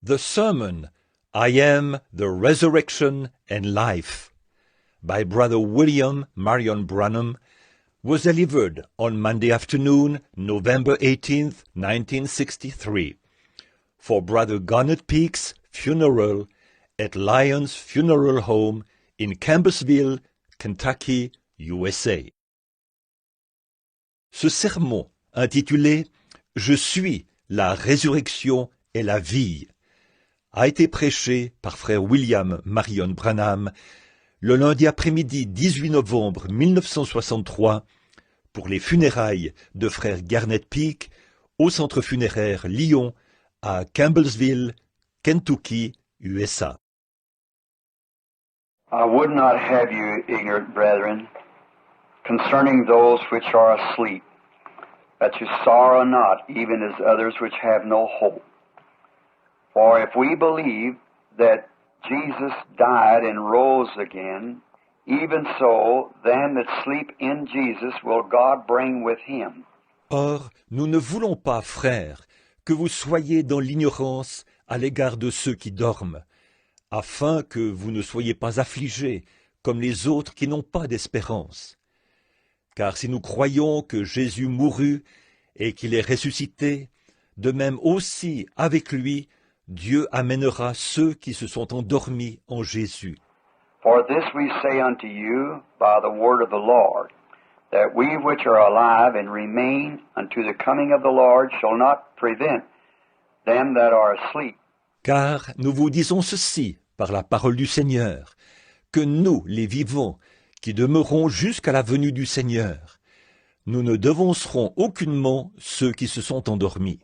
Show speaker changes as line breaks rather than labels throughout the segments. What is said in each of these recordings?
The sermon, I Am the Resurrection and Life, by Brother William Marion Branham, was delivered on Monday afternoon, November 18th, 1963, for Brother Garnet Peake's funeral at Lyons Funeral Home in Campbellsville, Kentucky, USA. Ce sermon, intitulé « Je suis la résurrection et la vie », a été prêché par frère William Marion Branham le lundi après-midi 18 novembre 1963 pour les funérailles de frère Garnet Peake au centre funéraire Lyon à Campbellsville, Kentucky, USA.
I would not have you ignorant, brethren, concerning those which are asleep, that you sorrow not, even as others which have no hope. For if we believe that Jesus died and rose again, even so, them that sleep in Jesus will God bring with him.
Or, nous ne voulons pas, frères, que vous soyez dans l'ignorance à l'égard de ceux qui dorment, afin que vous ne soyez pas affligés comme les autres qui n'ont pas d'espérance. Car si nous croyons que Jésus mourut et qu'il est ressuscité, de même aussi avec lui, Dieu amènera ceux qui se sont endormis en Jésus.
For this we say unto you by the word of the Lord, that we which are alive and remain unto the coming of the Lord shall not prevent them that are asleep.
Car nous vous disons ceci par la parole du Seigneur, que nous, les vivants, qui demeurons jusqu'à la venue du Seigneur, nous ne devancerons aucunement ceux qui se sont endormis.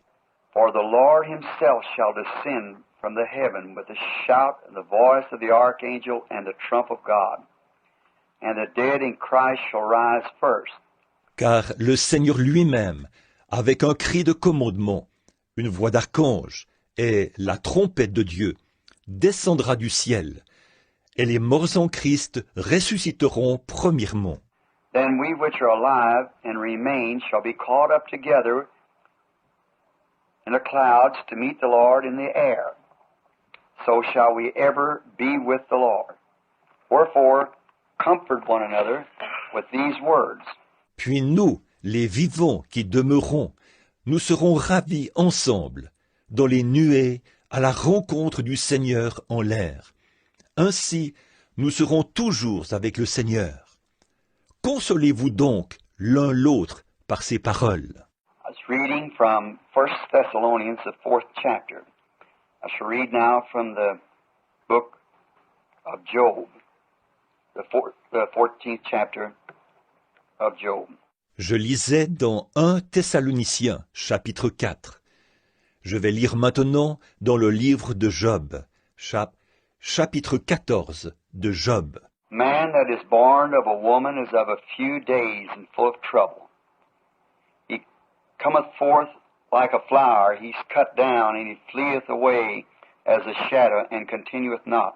For the Lord himself shall descend from the heaven with a shout and the voice of the archangel and the trump of God. And the dead in Christ shall rise first.
Car le Seigneur lui-même, avec un cri de commandement, une voix d'archange et la trompette de Dieu, descendra du ciel, et les morts en Christ ressusciteront premièrement.
Then we which are alive and remain shall be caught up together in the clouds to meet the Lord in the air. So shall we ever be with the Lord. Wherefore, comfort one another with these words.
Puis nous, les vivants qui demeurons, nous serons ravis ensemble, dans les nuées, à la rencontre du Seigneur en l'air. Ainsi, nous serons toujours avec le Seigneur. Consolez-vous donc l'un l'autre par ces paroles.
I was reading from 1 Thessalonians, the 4th chapter. I shall read now from the book of Job, the 14th chapter of Job.
Je lisais dans 1 Thessaloniciens, chapitre 4. Je vais lire maintenant dans le livre de Job, chapitre 14 de Job.
Man that is born of a woman is of a few days and full of trouble. He cometh forth like a flower, he's cut down, and he fleeth away as a shadow, and continueth not.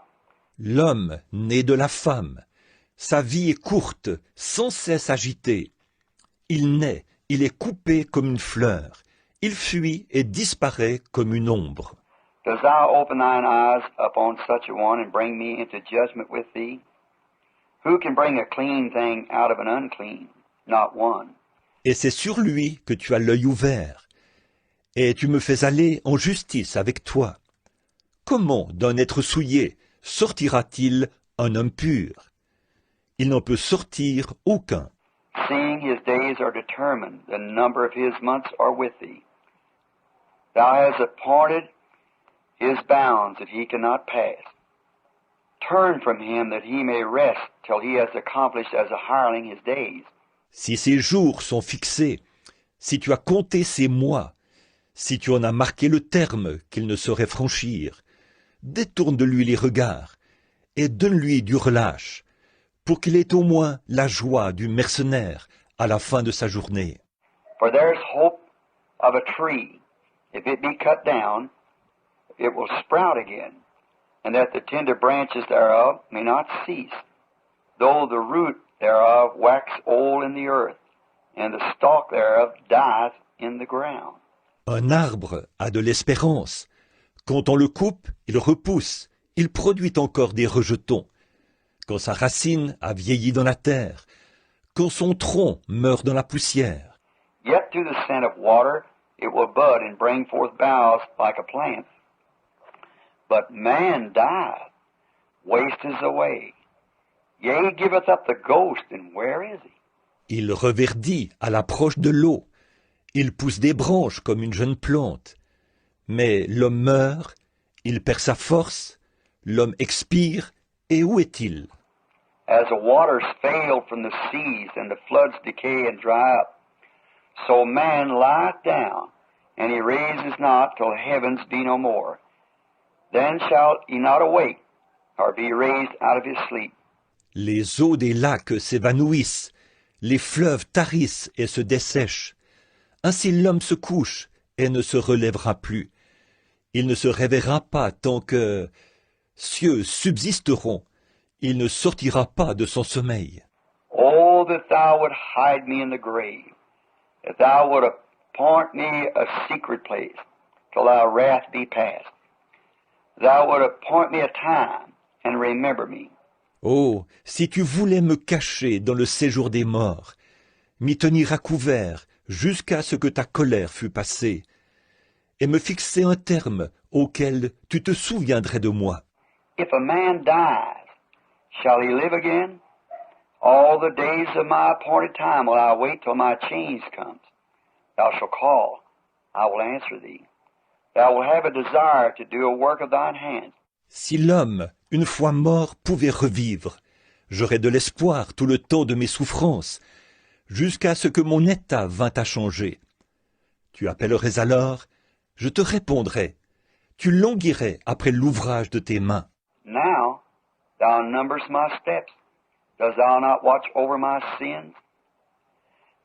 L'homme né de la femme, sa vie est courte, sans cesse agitée. Il naît, il est coupé comme une fleur, il fuit et disparaît comme une ombre.
Dost thou open thine eyes upon such a one, and bring me into judgment with thee? Who can bring a clean thing out of an unclean? Not one.
Et c'est sur lui que tu as l'œil ouvert, et tu me fais aller en justice avec toi. Comment d'un être souillé sortira-t-il un homme pur? Il n'en peut sortir aucun.
Seeing his days are determined, the number of his months are with thee. Thou hast appointed his bounds that he cannot pass. Turn from him that he may rest till he has accomplished as a hireling his days.
Si ses jours sont fixés, si tu as compté ses mois, si tu en as marqué le terme qu'il ne saurait franchir, détourne de lui les regards et donne-lui du relâche, pour qu'il ait au moins la joie du mercenaire à la fin de sa journée.
For there is hope of a tree. If it be cut down, it will sprout again, and that the tender branches thereof may not cease, though the root thereof wax old in the earth, and the stalk thereof dieth in the ground.
Un arbre a de l'espérance. Quand on le coupe, il repousse, il produit encore des rejetons. Quand sa racine a vieilli dans la terre, quand son tronc meurt dans la poussière.
Yet through the scent of water it will bud and bring forth boughs like a plant. But man dieth, wasteth away. Yea, giveth up the ghost, and where is he?
Il reverdit à l'approche de l'eau. Il pousse des branches comme une jeune plante. Mais l'homme meurt, il perd sa force, l'homme expire, et où est-il?
As the waters fail from the seas and the floods decay and dry up, so man lieth down, and he raises not till heavens be no more. Then shall he not awake, or be raised out of his sleep.
Les eaux des lacs s'évanouissent, les fleuves tarissent et se dessèchent. Ainsi l'homme se couche et ne se relèvera plus. Il ne se réveillera pas tant que cieux subsisteront. Il ne sortira pas de son sommeil.
Oh, that thou would hide me in the grave, that thou would appoint me a secret place, till thy wrath be past. Thou would appoint me a time, and remember me.
Oh, si tu voulais me cacher dans le séjour des morts, m'y tenir à couvert jusqu'à ce que ta colère fût passée, et me fixer un terme auquel tu te souviendrais de moi.
If a man dies, shall he live again? All the days of my appointed time will I wait till my change comes. Thou shalt call, I will answer thee. Thou wilt have a desire to do a work of thine hands.
Si l'homme, une fois mort, pouvait revivre, j'aurais de l'espoir tout le temps de mes souffrances, jusqu'à ce que mon état vînt à changer. Tu appellerais alors, je te répondrai. Tu languirais après l'ouvrage de tes mains.
Now thou numberest my steps. Dost thou not watch over my sins?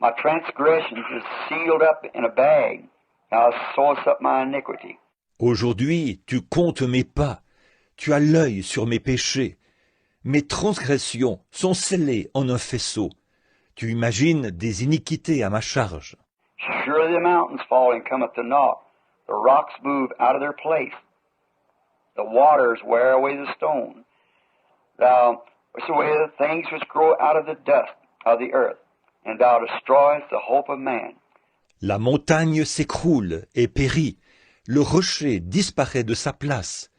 My transgressions is sealed up in a bag. Thou sewest up my iniquity.
Aujourd'hui, tu comptes mes pas. Tu as l'œil sur mes péchés. Mes transgressions sont scellées en un faisceau. Tu imagines des iniquités à ma charge.
Surely the mountains fall and cometh to naught. The rocks move out of their place. The waters wear away the stone. Thou wast away the things which grow out of the dust of the earth, and thou destroyest the hope of man.
La montagne s'écroule et périt. Le rocher disparaît de sa place.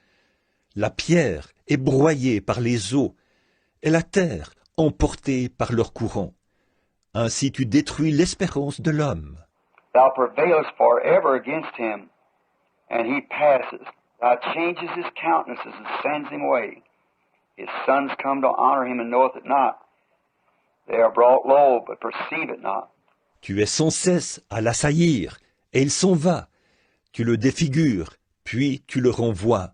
La pierre est broyée par les eaux, et la terre emportée par leur courant. Ainsi tu détruis l'espérance de l'homme.
Thou prevailest forever against him, and he passes. Thou changes his countenances and sends him away. His sons come to honor him and knoweth it not. They are brought low, but perceive it not.
Tu es sans cesse à l'assaillir, et il s'en va. Tu le défigures, puis tu le renvoies.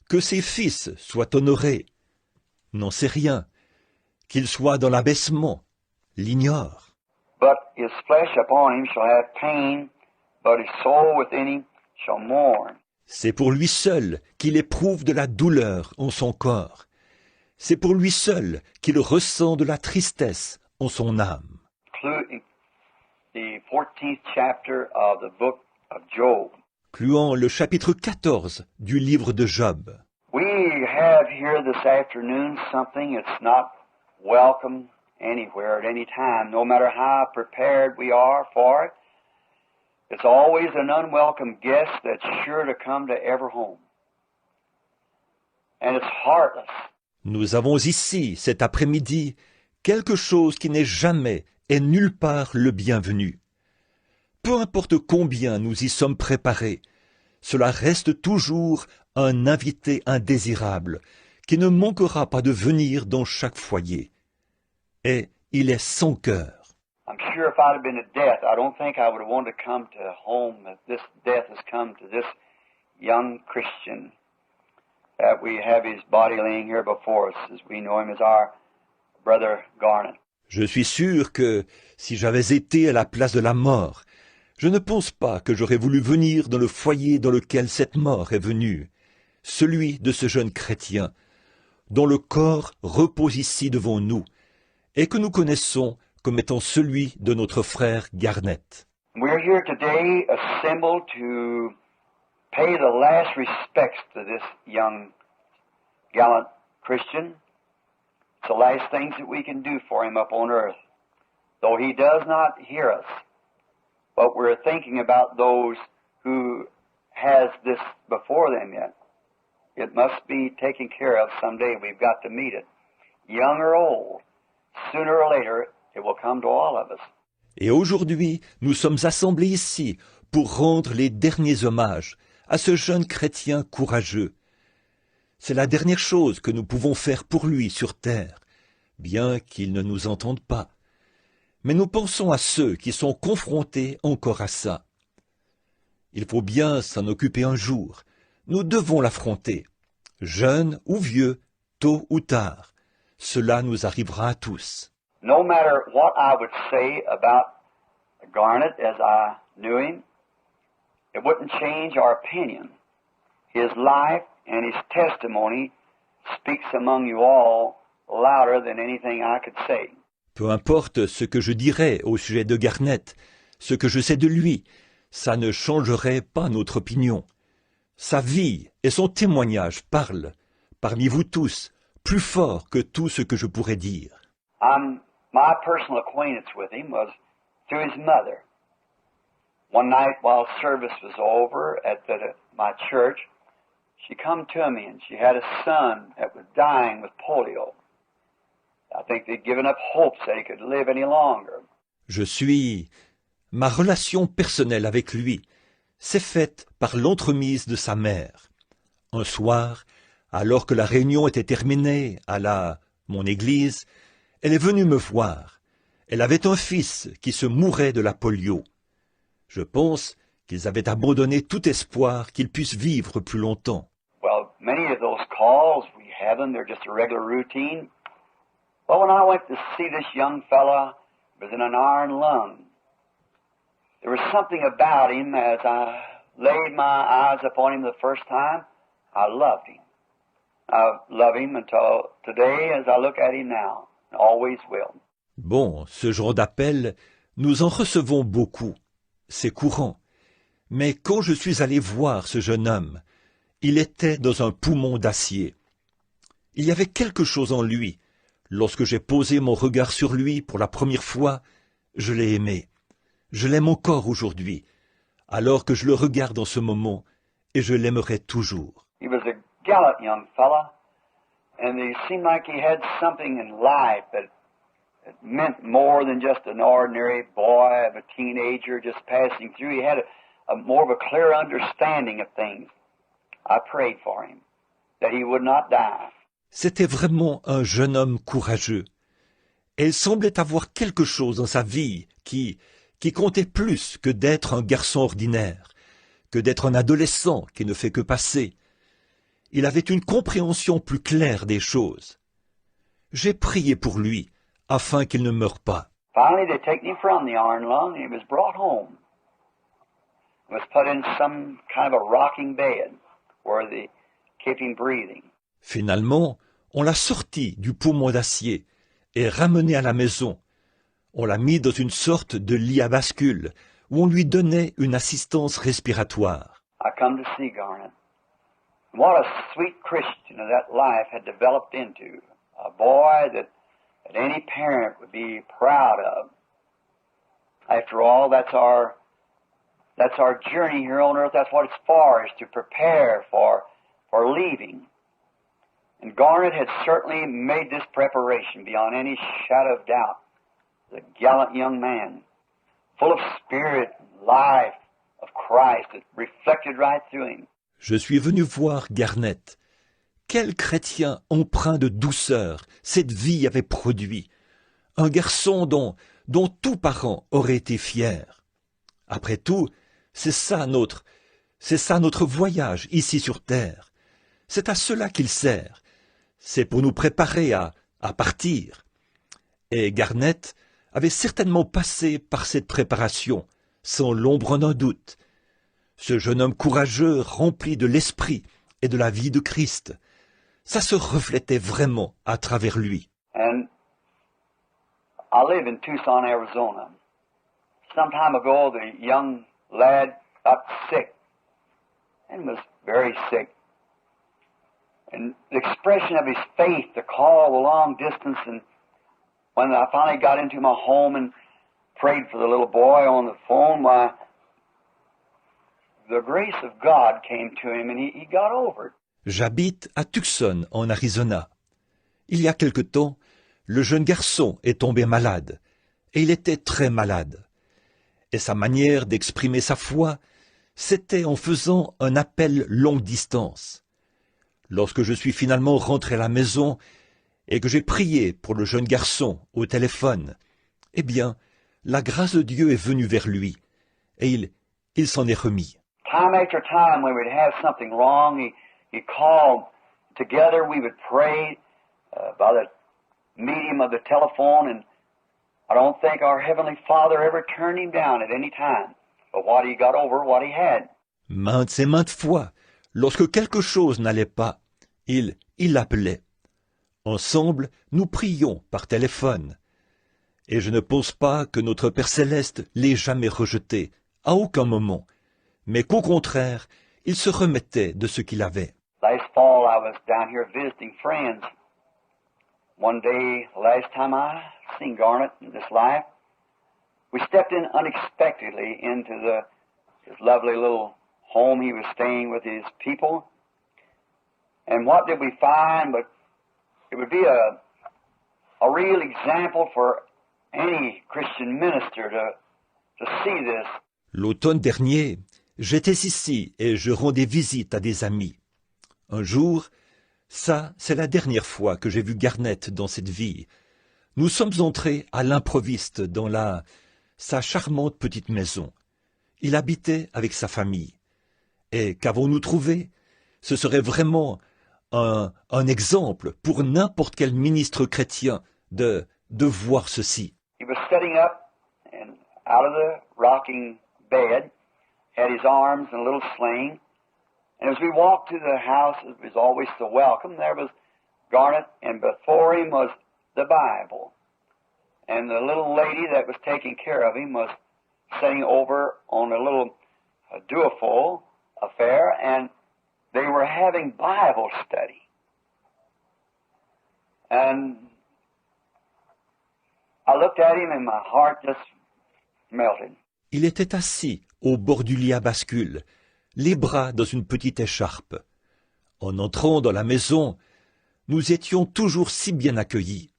Que ses fils soient honorés. N'en sait rien. Qu'il soit dans l'abaissement. L'ignore.
But his flesh upon him shall have pain, but his soul within him shall mourn.
C'est pour lui seul qu'il éprouve de la douleur en son corps. C'est pour lui seul qu'il ressent de la tristesse en son âme.
Including the 14th chapter of the book of Job.
Clouant le chapitre 14 du livre de Job.
We have here this afternoon something that's not welcome anywhere at any time, no matter how prepared we are for it. It's always an unwelcome guest that's sure to come to every home. And it's heartless.
Nous avons ici, cet après-midi, quelque chose qui n'est jamais et nulle part le bienvenu. Peu importe combien nous y sommes préparés, cela reste toujours un invité indésirable qui ne manquera pas de venir dans chaque foyer. Et il est sans cœur.
I'm sure if I'd have been to death, I don't think I would have wanted to come to home as this death has come to this young Christian, that we have his body laying here before us as we know him as our brother Garnet.
Je suis sûr que, si j'avais été à la place de la mort, je ne pense pas que j'aurais voulu venir dans le foyer dans lequel cette mort est venue, celui de ce jeune chrétien, dont le corps repose ici devant nous, et que nous connaissons comme étant celui de notre frère Garnet.
We're here today assembled to pay the last respects to this young, gallant Christian. It's the last things that we can do for him up on earth. Though he does not hear us, but we're thinking about those who has this before them yet. It must be taken care of someday. We've got to meet it. Young or old, sooner or later, it will come to all of us.
Et aujourd'hui, nous sommes assemblés ici pour rendre les derniers hommages à ce jeune chrétien courageux. C'est la dernière chose que nous pouvons faire pour lui sur terre, bien qu'il ne nous entende pas. Mais nous pensons à ceux qui sont confrontés encore à ça. Il faut bien s'en occuper un jour. Nous devons l'affronter. Jeunes ou vieux, tôt ou tard. Cela nous arrivera à tous.
No matter what I would say about Garnet as I knew him, it wouldn't change our opinion. His life and his testimony speaks among you all louder than anything I could say.
Peu importe ce que je dirais au sujet de Garnet, ce que je sais de lui, ça ne changerait pas notre opinion. Sa vie et son témoignage parlent, parmi vous tous, plus fort que tout ce que je pourrais dire.
My personal acquaintance with him was through his mother. One night while service was over at my church, she come to me and she had a son that was dying with polio. I think they'd given up hopes that he could live any longer.
Ma relation personnelle avec lui s'est faite par l'entremise de sa mère. Un soir, alors que la réunion était terminée à mon église, elle est venue me voir. Elle avait un fils qui se mourait de la polio. Je pense qu'ils avaient abandonné tout espoir qu'il puisse vivre plus longtemps.
Well, many of those calls, we have them, they're just a regular routine. But when I went to see this young fella, he was in an iron lung. There was something about him as I laid my eyes upon him the first time, I loved him. I love him until today as I look at him now, and always will.
Bon, ce genre d'appel, nous en recevons beaucoup. C'est courant. Mais quand je suis allé voir ce jeune homme, il était dans un poumon d'acier. Il y avait quelque chose en lui. Lorsque j'ai posé mon regard sur lui pour la première fois, je l'ai aimé. Je l'aime encore aujourd'hui, alors que je le regarde en ce moment, et je l'aimerai toujours.
He was a gallant young fella, and it seemed like he had something in life that meant more than just an ordinary boy, of a teenager just passing through. He had a more of a clear understanding of things. I prayed for him, that he would not die.
C'était vraiment un jeune homme courageux. Et il semblait avoir quelque chose dans sa vie qui comptait plus que d'être un garçon ordinaire, que d'être un adolescent qui ne fait que passer. Il avait une compréhension plus claire des choses. J'ai prié pour lui, afin qu'il ne meure pas.
Finally, they taken him from the iron lung, and he was brought home. He was put in some kind of a rocking bed where they kept him breathing.
Finalement, on l'a sorti du poumon d'acier et ramené à la maison. On l'a mis dans une sorte de lit à bascule où on lui donnait une assistance respiratoire.
I come to see Garnet. What a sweet Christian that life had developed into. A boy that any parent would be proud of. After all, that's our journey here on earth. That's what it's for, is to prepare for leaving. And Garnet had certainly made this preparation beyond any shadow of doubt. The gallant young man, full of spirit and life of Christ, that reflected right through him.
Je suis venu voir Garnet. Quel chrétien empreint de douceur cette vie avait produit. Un garçon dont tout parent aurait été fier. Après tout, c'est ça notre voyage ici sur terre. C'est à cela qu'il sert. C'est pour nous préparer à partir. Et Garnet avait certainement passé par cette préparation, sans l'ombre d'un doute. Ce jeune homme courageux, rempli de l'esprit et de la vie de Christ, ça se reflétait vraiment à travers lui.
And I live in Tucson, Arizona. Some time ago, the young lad got sick. and was very sick. And the expression of his faith to call the long distance, and when I finally got into my home and prayed for the little boy on the phone, why, the grace of God came to him and he got over it.
J'habite à Tucson, en Arizona. Il y a quelque temps, le jeune garçon est tombé malade, et il était très malade. Et sa manière d'exprimer sa foi, c'était en faisant un appel longue distance. Lorsque je suis finalement rentré à la maison et que j'ai prié pour le jeune garçon au téléphone, eh bien, la grâce de Dieu est venue vers lui, et il s'en est remis.
Time after time, when we'd have something wrong, he'd call. Together we would pray by the medium of the telephone, and I don't think our Heavenly Father ever turned him down at any time. But what he got over, what he had.
Maintes et maintes fois, lorsque quelque chose n'allait pas, il l'appelait. Ensemble, nous prions par téléphone. Et je ne pense pas que notre Père Céleste l'ait jamais rejeté, à aucun moment, mais qu'au contraire, il se remettait de ce qu'il avait.
Last fall, I was down here visiting friends. One day, last time I seen Garnet in this life, we stepped in unexpectedly into this lovely little home he was staying with his people. And what did we find? But it would be a real example for any Christian minister to see this.
L'automne dernier, j'étais ici et je rendais visite à des amis. Un jour, ça, c'est la dernière fois que j'ai vu Garnett dans cette vie. Nous sommes entrés à l'improviste dans sa charmante petite maison. Il habitait avec sa famille. Et qu'avons-nous trouvé? Ce serait vraiment un exemple pour n'importe quel ministre chrétien de voir ceci.
He was sitting up and out of the rocking bed, had his arms in a little sling, and as we walked to the house, it was always so welcome, there was Garnet, and before him was the Bible. And the little lady that was taking care of him was sitting over on a little duofold affair, and they were having Bible study. And I looked at him and my heart just melted.
Il était assis au bord du lit à bascule, les bras dans une petite écharpe. En entrant dans la maison, nous étions toujours si bien accueillis.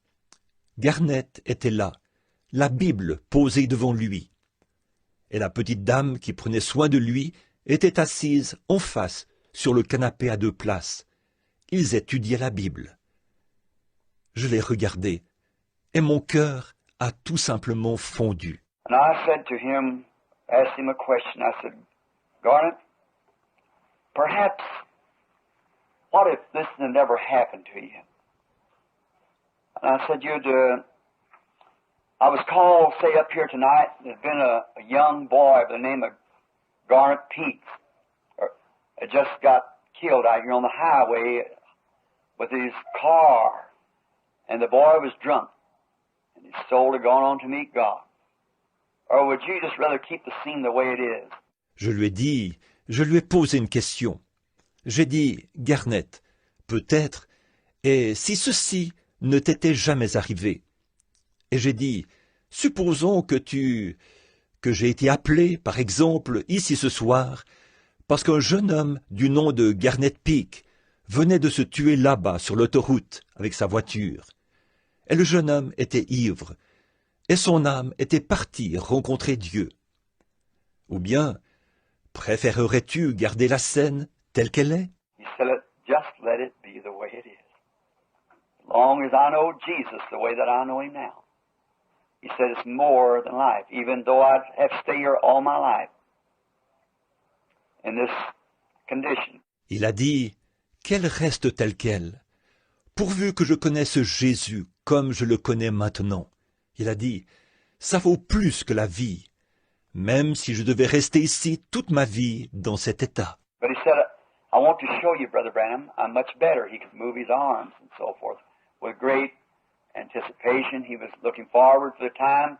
Garnett était là, la Bible posée devant lui. Et la petite dame qui prenait soin de lui était assise en face sur le canapé à 2 places. Ils étudiaient la Bible. Je les regardais, et mon cœur a tout simplement fondu.
And I said to him, asked him a question. I said, Garnet, perhaps, what if this had never happened to you? And I said, I was called, say, up here tonight. There's been a young boy by the name of Garnet Peaks. Had just got killed out here on the highway with his car. And the boy was drunk. And his soul had gone on to meet God. Or would you just rather keep the scene the way it is?
Je lui ai posé une question. J'ai dit, Garnett, peut-être, et si ceci ne t'était jamais arrivé? Et j'ai dit, supposons que j'ai été appelé, par exemple, ici ce soir, parce qu'un jeune homme du nom de Garnett Peak venait de se tuer là-bas sur l'autoroute avec sa voiture. Et le jeune homme était ivre, et son âme était partie rencontrer Dieu. Ou bien, préférerais-tu garder la scène telle qu'elle est?
He said, just let it be the way it is. As long as I know Jesus the way that I know him now. He said, it's more than life, even though I'd have to stay here all my life in this condition.
Il a dit, qu'elle reste telle qu'elle, pourvu que je connaisse Jésus comme je le connais maintenant. Il a dit, ça vaut plus que la vie, même si je devais rester ici toute ma vie dans cet état.
But he said, I want to show you, Brother Branham, I'm much better. He could move his arms and so forth. With great anticipation, he was looking forward to the time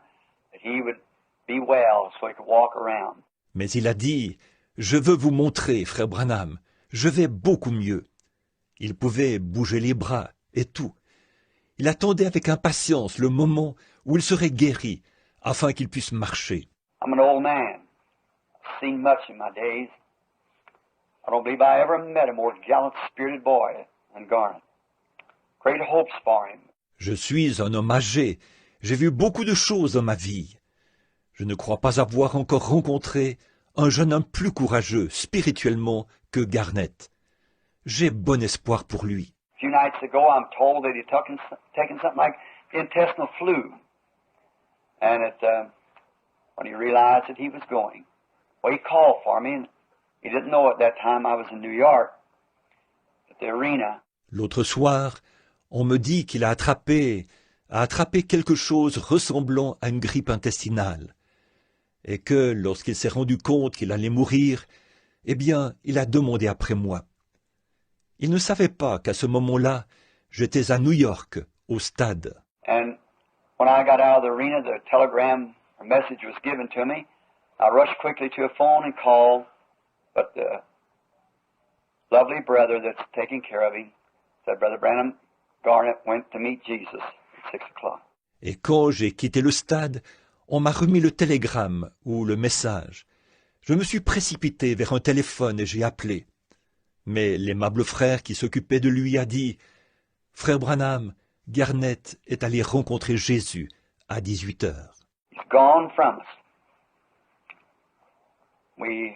that he would be well so he could walk around.
Mais il a dit, Je veux vous montrer, frère Branham, je vais beaucoup mieux. » Il pouvait bouger les bras et tout. Il attendait avec impatience le moment où il serait guéri, afin qu'il puisse marcher.
I'm an old man. I've seen much in my days. I don't believe I ever met a more gallant-spirited boy than Garnet. Great hopes for him.
Je suis un homme âgé, j'ai vu beaucoup de choses dans ma vie. Je ne crois pas avoir encore rencontré un jeune homme plus courageux spirituellement que Garnet. J'ai bon espoir pour lui.
A few nights ago, I'm told that he'd taken something like intestinal flu. And when he realized that he was going, well, he called for me, and he didn't know at that time I was in New York, at the arena.
L'autre soir, on me dit qu'il a attrapé quelque chose ressemblant à une grippe intestinale, et que lorsqu'il s'est rendu compte qu'il allait mourir, eh bien, il a demandé après moi. Il ne savait pas qu'à ce moment-là, j'étais à New York, au stade.
And when I got out of the arena, the telegram or message was given to me. I rushed quickly to a phone and called, but the lovely brother that's taking care of him said, Brother Branham, Garnet went to meet Jesus at 6 o'clock.
Et quand j'ai quitté le stade, on m'a remis le télégramme ou le message. Je me suis précipité vers un téléphone et j'ai appelé. Mais l'aimable frère qui s'occupait de lui a dit « Frère Branham, Garnet est allé rencontrer Jésus à 18 heures. »
He's gone from us. We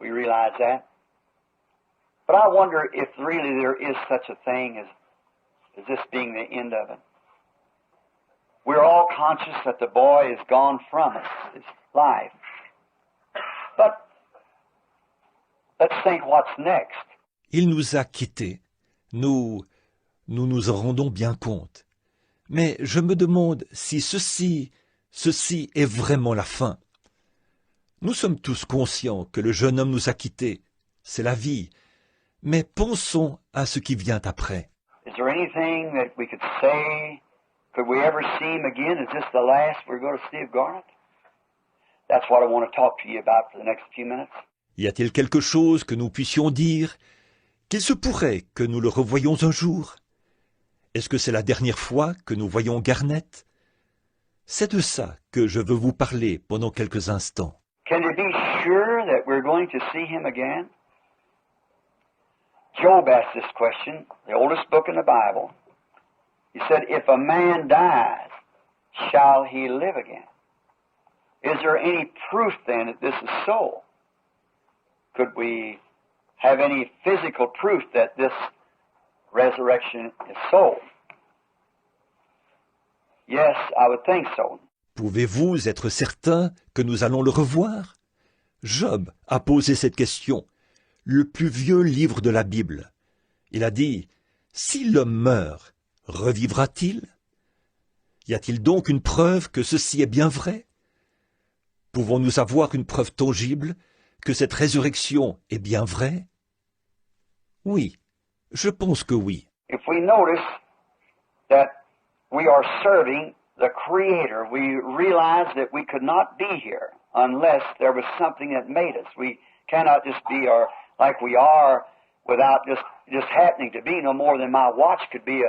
realize that. But I wonder if really there is such a thing as this being the end of it. We're all conscious that the boy is gone from us, his life. But let's think what's next.
Il nous a quittés. Nous nous en rendons bien compte. Mais je me demande si ceci est vraiment la fin. Nous sommes tous conscients que le jeune homme nous a quittés. C'est la vie. Mais pensons à ce qui vient après.
Is there anything that we could say? Could we ever see him again? Is this the last we're going to see of Garnet? That's what I want to talk to you about for the next few minutes.
Y a-t-il quelque chose que nous puissions dire? Qu'il se pourrait que nous le revoyions un jour? Est-ce que c'est la dernière fois que nous voyons Garnet? C'est de ça que je veux vous parler pendant quelques instants.
Can you be sure that we're going to see him again? Job asked this question, the oldest book in the Bible. He said, if a man dies, shall he live again? Is there any proof then that this is so? Could we have any physical proof that this resurrection is so? Yes, I would think so.
Pouvez-vous être certain que nous allons le revoir? Job a posé cette question, le plus vieux livre de la Bible. Il a dit, si l'homme meurt, revivra-t-il? Y a-t-il donc une preuve que ceci est bien vrai? Pouvons-nous avoir une preuve tangible que cette résurrection est bien vraie? Oui, je pense que oui.
If we notice that we are serving the Creator, we realize that we could not be here unless there was something that made us. We cannot just be like we are without just happening to be, no more than my watch could be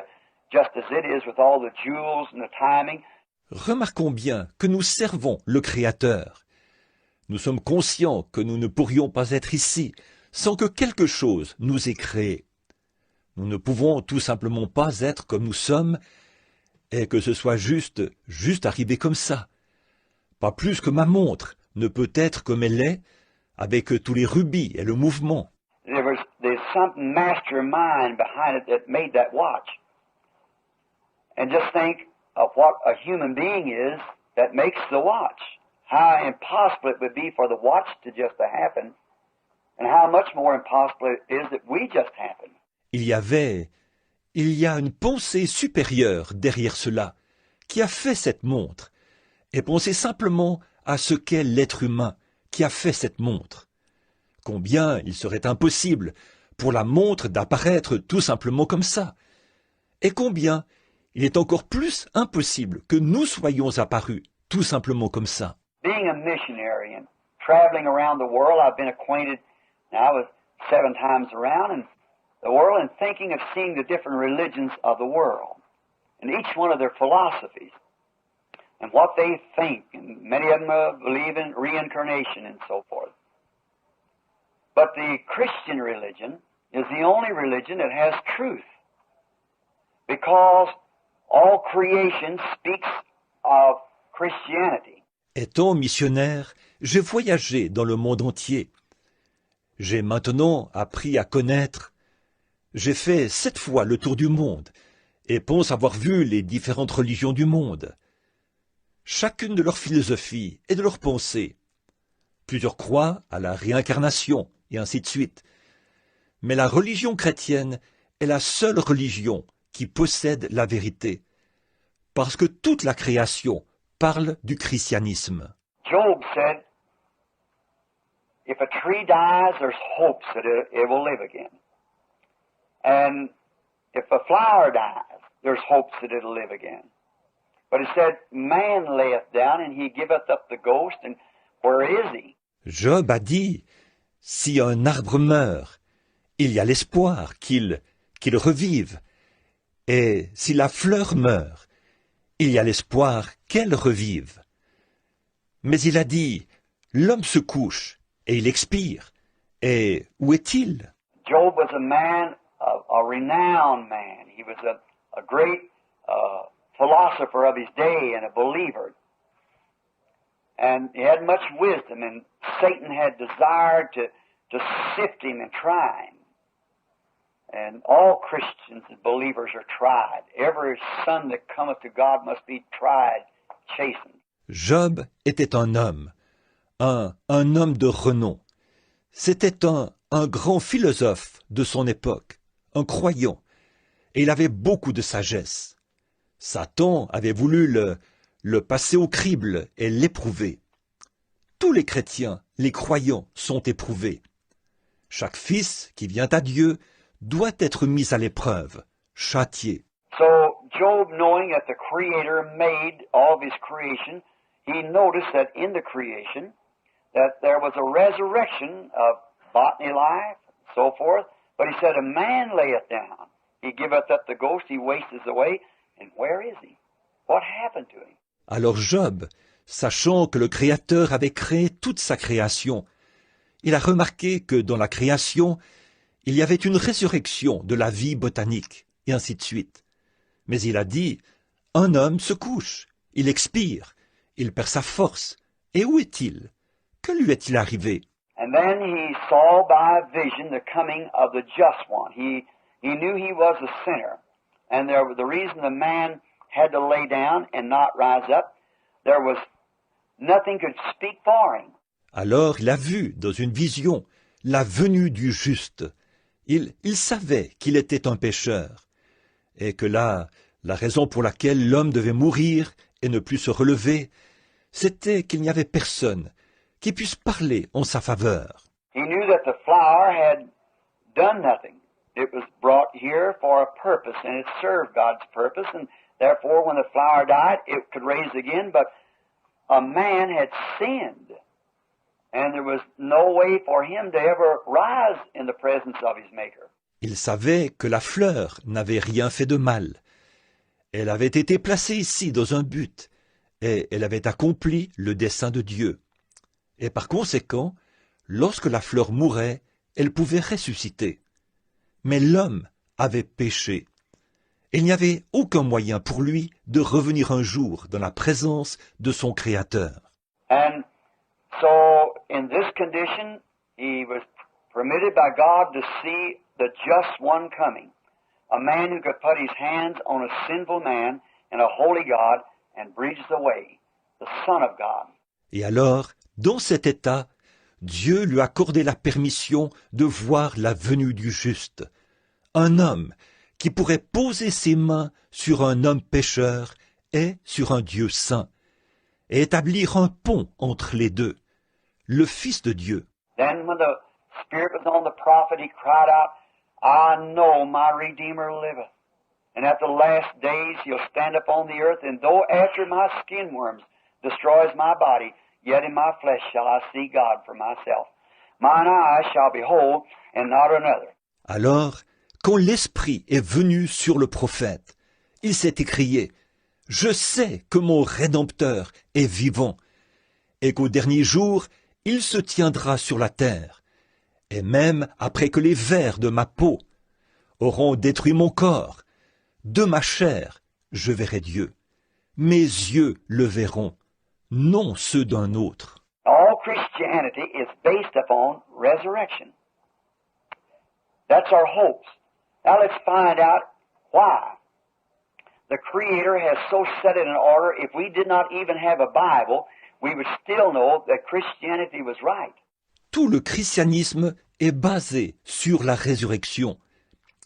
just as it is with all the jewels and the timing.
Remarquons bien que nous servons le Créateur. Nous sommes conscients que nous ne pourrions pas être ici sans que quelque chose nous ait créés. Nous ne pouvons tout simplement pas être comme nous sommes et que ce soit juste arrivé comme ça. Pas plus que ma montre ne peut être comme elle est avec tous les rubis et le mouvement.
There's some mastermind behind it that made that watch. And just think of what a human being is that makes the watch. How impossible it would be for the watch to just happen, and how much more impossible it is that we just happen.
Il y a une pensée supérieure derrière cela, qui a fait cette montre, et pensez simplement à ce qu'est l'être humain qui a fait cette montre. Combien il serait impossible pour la montre d'apparaître tout simplement comme ça, et combien il est encore plus impossible que nous soyons apparus tout simplement comme ça.
Being a missionary and traveling around the world. I've been acquainted now with 7 times around in the world and thinking of seeing the different religions of the world and each one of their philosophies and what they think. And many of them believe in reincarnation and so forth. But the Christian religion is the only religion that has truth, because all creation speaks of Christianity.
Étant missionnaire, j'ai voyagé dans le monde entier. J'ai maintenant appris à connaître. J'ai fait 7 fois le tour du monde et pense avoir vu les différentes religions du monde. Chacune de leurs philosophies et de leurs pensées. Plusieurs croient à la réincarnation et ainsi de suite. Mais la religion chrétienne est la seule religion qui possède la vérité, parce que toute la création parle du christianisme.
Job said, if a tree dies, there's hopes that it will live again. And if a flower dies, there's hopes that it'll live again. But he said, man layeth down and he giveth up the ghost, and where is he?
Job a dit, si un arbre meurt, il y a l'espoir qu'il revive. Et si la fleur meurt, il y a l'espoir qu'elle revive. Mais il a dit, l'homme se couche et il expire. Et où est-il?
Job was a man, a renowned man. He was a great philosopher of his day and a believer. And he had much wisdom, and Satan had desired to sift him and try him. And all Christians and believers are tried. Every son that cometh to God must be tried, chastened.
Job était un homme de renom. C'était un grand philosophe de son époque, un croyant, et il avait beaucoup de sagesse. Satan avait voulu le passer au crible et l'éprouver. Tous les chrétiens, les croyants, sont éprouvés. Chaque fils qui vient à Dieu doit être mis à l'épreuve, châtié.
So Job, knowing that the Creator made all of his creation, he noticed that in the creation that there was a resurrection of botany life, so forth. But he said, a man layeth down. He giveth up the ghost, he wasteth away. And where is he? What happened to him?
Alors Job, sachant que le Créateur avait créé toute sa création, il a remarqué que dans la création, il y avait une résurrection de la vie botanique, et ainsi de suite. Mais il a dit, un homme se couche, il expire, il perd sa force. Et où est-il? Que lui est-il arrivé?
And then he saw by vision the coming of the just one. He knew he was a sinner. And the reason the man had to lay down and not rise up, there was nothing could speak for him.
Alors il a vu dans une vision la venue du juste. Il savait qu'il était un pécheur, et que là, la raison pour laquelle l'homme devait mourir et ne plus se relever, c'était qu'il n'y avait personne qui puisse parler en sa faveur.
He knew that the flower had done nothing. It was brought here for a purpose, and it served God's purpose, and therefore when the flower died, it could raise again, but a man had sinned, and there was no way for him to ever rise in the presence of his Maker.
Il savait que la fleur n'avait rien fait de mal. Elle avait été placée ici dans un but, et elle avait accompli le dessein de Dieu. Et par conséquent, lorsque la fleur mourait, elle pouvait ressusciter. Mais l'homme avait péché. Il n'y avait aucun moyen pour lui de revenir un jour dans la présence de son Créateur.
And so, in this condition, he was permitted by God to see the just one coming, a man who could put his hands on a sinful man and a holy God and bridge the way, the Son of God.
Et alors, dans cet état, Dieu lui accordait la permission de voir la venue du juste, un homme qui pourrait poser ses mains sur un homme pécheur et sur un Dieu saint, et établir un pont entre les deux, le Fils de Dieu.
Then when the Spirit was on the prophet, he cried out, I know my Redeemer liveth. And at the last days he'll stand upon the earth, and though after my skin worms destroys my body, yet in my flesh shall I see God for myself. Mine eye shall behold, and not another.
Alors, quand l'Esprit est venu sur le prophète, il s'est écrié, « Je sais que mon Rédempteur est vivant, et qu'au dernier jour, il se tiendra sur la terre, et même après que les vers de ma peau auront détruit mon corps, de ma chair, je verrai Dieu. Mes yeux le verront, non ceux d'un autre. »
All Christianity is based upon resurrection. That's our hopes. Now let's find out why. The Creator has so set it in order, if we did not even have a Bible, we would still know that Christianity was right.
Tout le christianisme est basé sur la résurrection.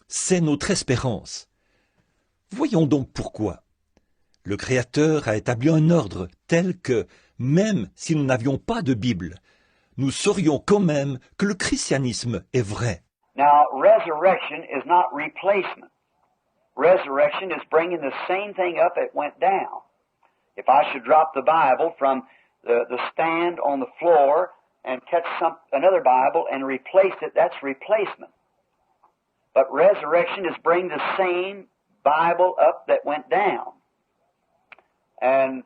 C'est notre espérance. Voyons donc pourquoi. Le Créateur a établi un ordre tel que, même si nous n'avions pas de Bible, nous saurions quand même que le christianisme est vrai.
Now, resurrection is not replacement. Resurrection is bringing the same thing up that went down. If I should drop the Bible from the stand on the floor and catch another Bible and replace it, that's replacement. But resurrection is bringing the same Bible up that went down. And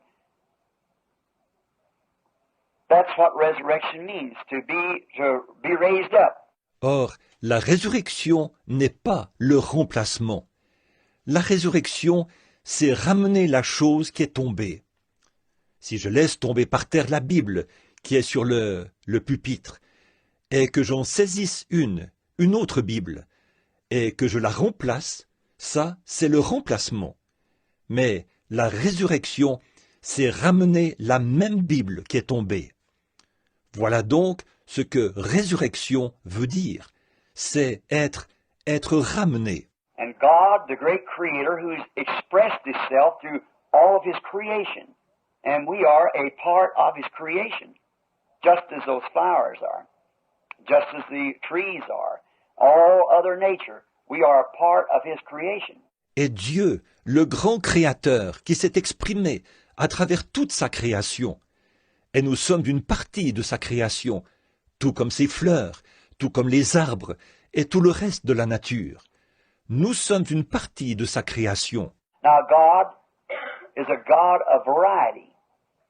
that's what resurrection means, to be raised up.
Or, la résurrection n'est pas le remplacement. La résurrection, c'est ramener la chose qui est tombée. Si je laisse tomber par terre la Bible qui est sur le pupitre, et que j'en saisisse une autre Bible, et que je la remplace, ça, c'est le remplacement. Mais la résurrection, c'est ramener la même Bible qui est tombée. Voilà donc ce que résurrection veut dire. C'est être ramené.
And God, the great Creator, who's expressed Himself through all of His creation. And we are a part of His creation, just as those flowers are, just as the trees are, all other nature. We are a part of His creation.
Et Dieu, le grand Créateur, qui s'est exprimé à travers toute sa création. Et nous sommes une partie de sa création, tout comme ses fleurs, tout comme les arbres et tout le reste de la nature. Nous sommes une partie de sa création.
Now God is a God of variety.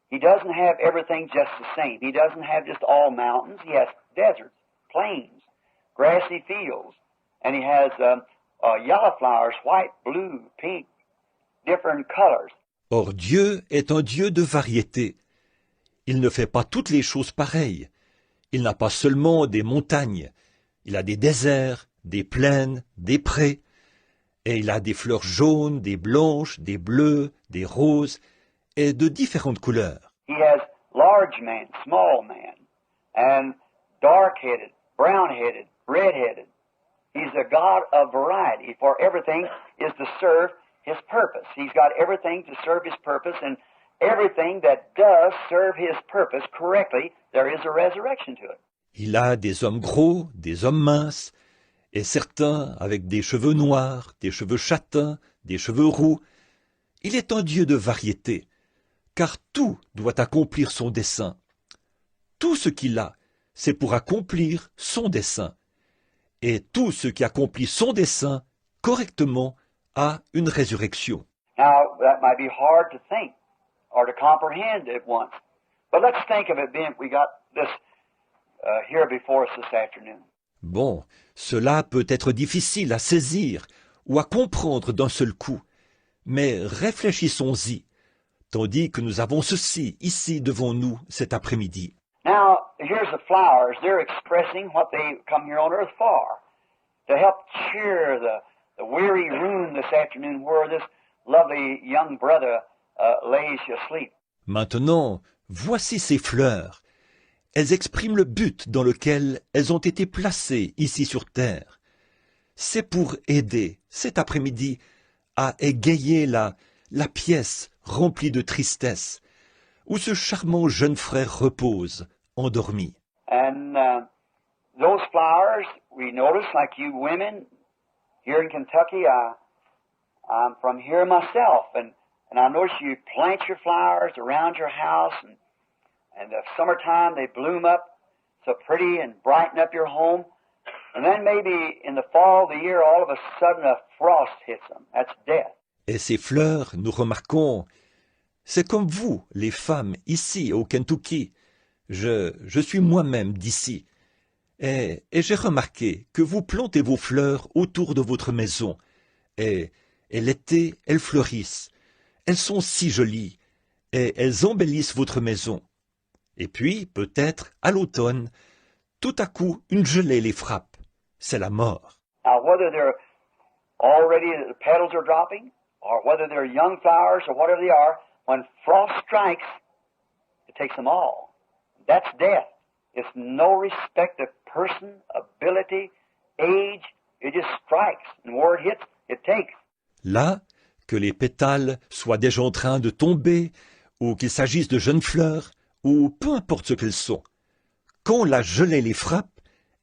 He doesn't have everything just the same. He doesn't have just all mountains. He has deserts, plains, grassy fields, and He has yellow flowers, white, blue, pink, different colors.
Or Dieu est un Dieu de variété. Il ne fait pas toutes les choses pareilles. Il n'a pas seulement des montagnes. Il a des déserts, des plaines, des prés. Et il a des fleurs jaunes, des blanches, des bleues, des roses, et de différentes couleurs.
He has large man, small man, and dark-headed, brown-headed, red-headed. He's a God of variety, for everything is to serve His purpose. He's got everything to serve His purpose, and everything that does serve His purpose correctly, there is a resurrection to it.
Il a des hommes gros, des hommes minces, et certains avec des cheveux noirs, des cheveux châtains, des cheveux roux. Il est un Dieu de variété, car tout doit accomplir son dessein. Tout ce qu'il a, c'est pour accomplir son dessein. Et tout ce qui accomplit son dessein correctement a une résurrection.
Now, that might be hard to think or to comprehend at once. But let's think of it being, we got this here before us this afternoon.
Bon, cela peut être difficile à saisir ou à comprendre d'un seul coup, mais réfléchissons-y, tandis que nous avons ceci ici devant nous cet après-midi.
Now, here's the flowers. They're expressing what they come here on earth for, to help cheer the weary room this afternoon where this lovely young brother lays asleep.
Maintenant, voici ces fleurs. Elles expriment le but dans lequel elles ont été placées ici sur terre. C'est pour aider, cet après-midi, à égayer la pièce remplie de tristesse, où ce charmant jeune frère repose, endormi.
And those flowers, we notice, like you women here in Kentucky, I'm from here myself, and I notice you plant your flowers around your house, and the summertime they bloom up so pretty and brighten up your home. And then maybe in the fall of the year, all of a sudden a frost hits them. That's death.
Et ces fleurs, nous remarquons, c'est comme vous, les femmes, ici au Kentucky. Je suis moi-même d'ici. Et j'ai remarqué que vous plantez vos fleurs autour de votre maison. Et l'été, elles fleurissent. Elles sont si jolies. Et elles embellissent votre maison. Et puis, peut-être, à l'automne, tout à coup, une gelée les frappe. C'est la mort.
Now, whether they're already, the petals are dropping, or whether they're young flowers, or whatever they are, when frost strikes, it takes them all. That's death. It's no respect of person, ability, age. It just strikes. And where it hits, it takes.
Là, que les pétales soient déjà en train de tomber, ou qu'il s'agisse de jeunes fleurs, ou peu importe ce qu'elles sont, quand la gelée les frappe,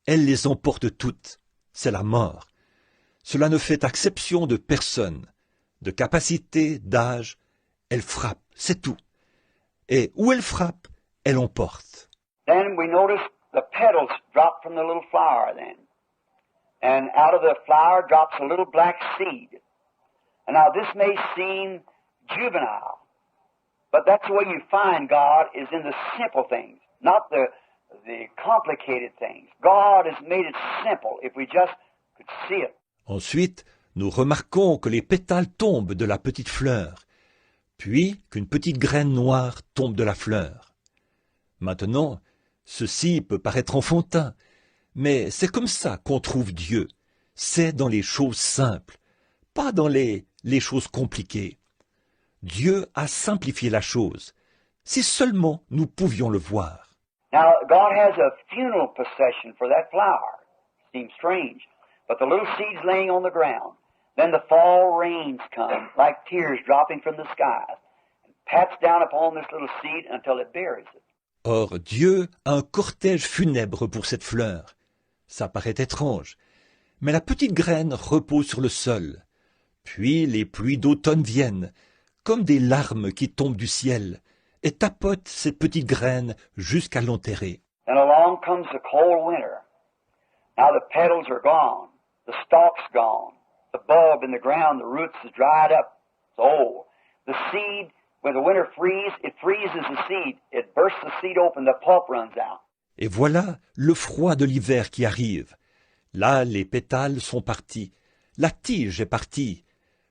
elle les emporte toutes. C'est la mort. Cela ne fait exception de personne, de capacité, d'âge. Elle frappe, c'est tout. Et où elle frappe, elle emporte.
Then we notice the petals drop from the little flower then. And out of the flower drops a little black seed. And now this may seem juvenile, but that's the way you find God is in the simple things, not the complicated things. God has made it simple if we just could see it.
Ensuite, nous remarquons que les pétales tombent de la petite fleur, puis qu'une petite graine noire tombe de la fleur. Maintenant, ceci peut paraître enfantin, mais c'est comme ça qu'on trouve Dieu. C'est dans les choses simples, pas dans les choses compliquées. Dieu a simplifié la chose, si seulement nous pouvions le voir.
Now, God has a funeral procession for that flower. Seems strange. But the little seed's laying on the ground. Then the fall rains come, like tears dropping from the skies, and pats down upon this little seed until it buries it.
Or, Dieu a un cortège funèbre pour cette fleur. Ça paraît étrange, mais la petite graine repose sur le sol. Puis les pluies d'automne viennent, comme des larmes qui tombent du ciel, et tapotent cette petite graine jusqu'à l'enterrer.
Then along comes the cold winter. Now the petals are gone, the stalk's gone, the bulb in the ground, the roots is dried up, it's old. The seed, when the winter freezes, it freezes the seed. It bursts the seed open, the pulp runs out.
Et voilà le froid de l'hiver qui arrive. Là, les pétales sont partis, la tige est partie,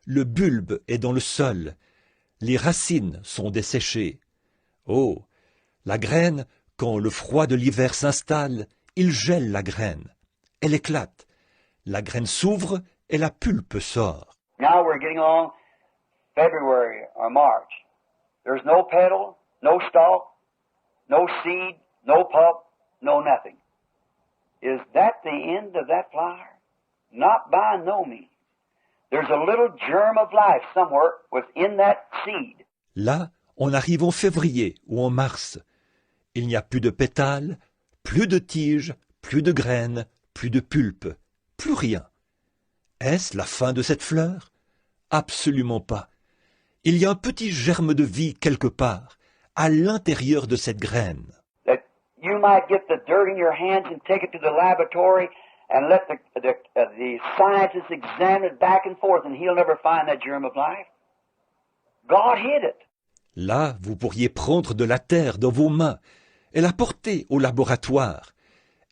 le bulbe est dans le sol, les racines sont desséchées. Oh, la graine, quand le froid de l'hiver s'installe, il gèle la graine. Elle éclate. La graine s'ouvre et la pulpe sort.
Now we're getting along February or March. There's no petal, no stalk, no seed, no pulp, no nothing. Is that the end of that flower? Not by no means. There's a little germ of life somewhere within that seed.
Là, on arrive en février ou en mars. Il n'y a plus de pétales, plus de tiges, plus de graines, plus de pulpe, plus rien. Est-ce la fin de cette fleur? Absolument pas. Il y a un petit germe de vie quelque part, à l'intérieur de cette graine.
That you might get the dirt in your hands and take it to the laboratory and let the scientists examine it back and forth, and he'll never find that germ of life. God hid it.
Là, vous pourriez prendre de la terre dans vos mains et la porter au laboratoire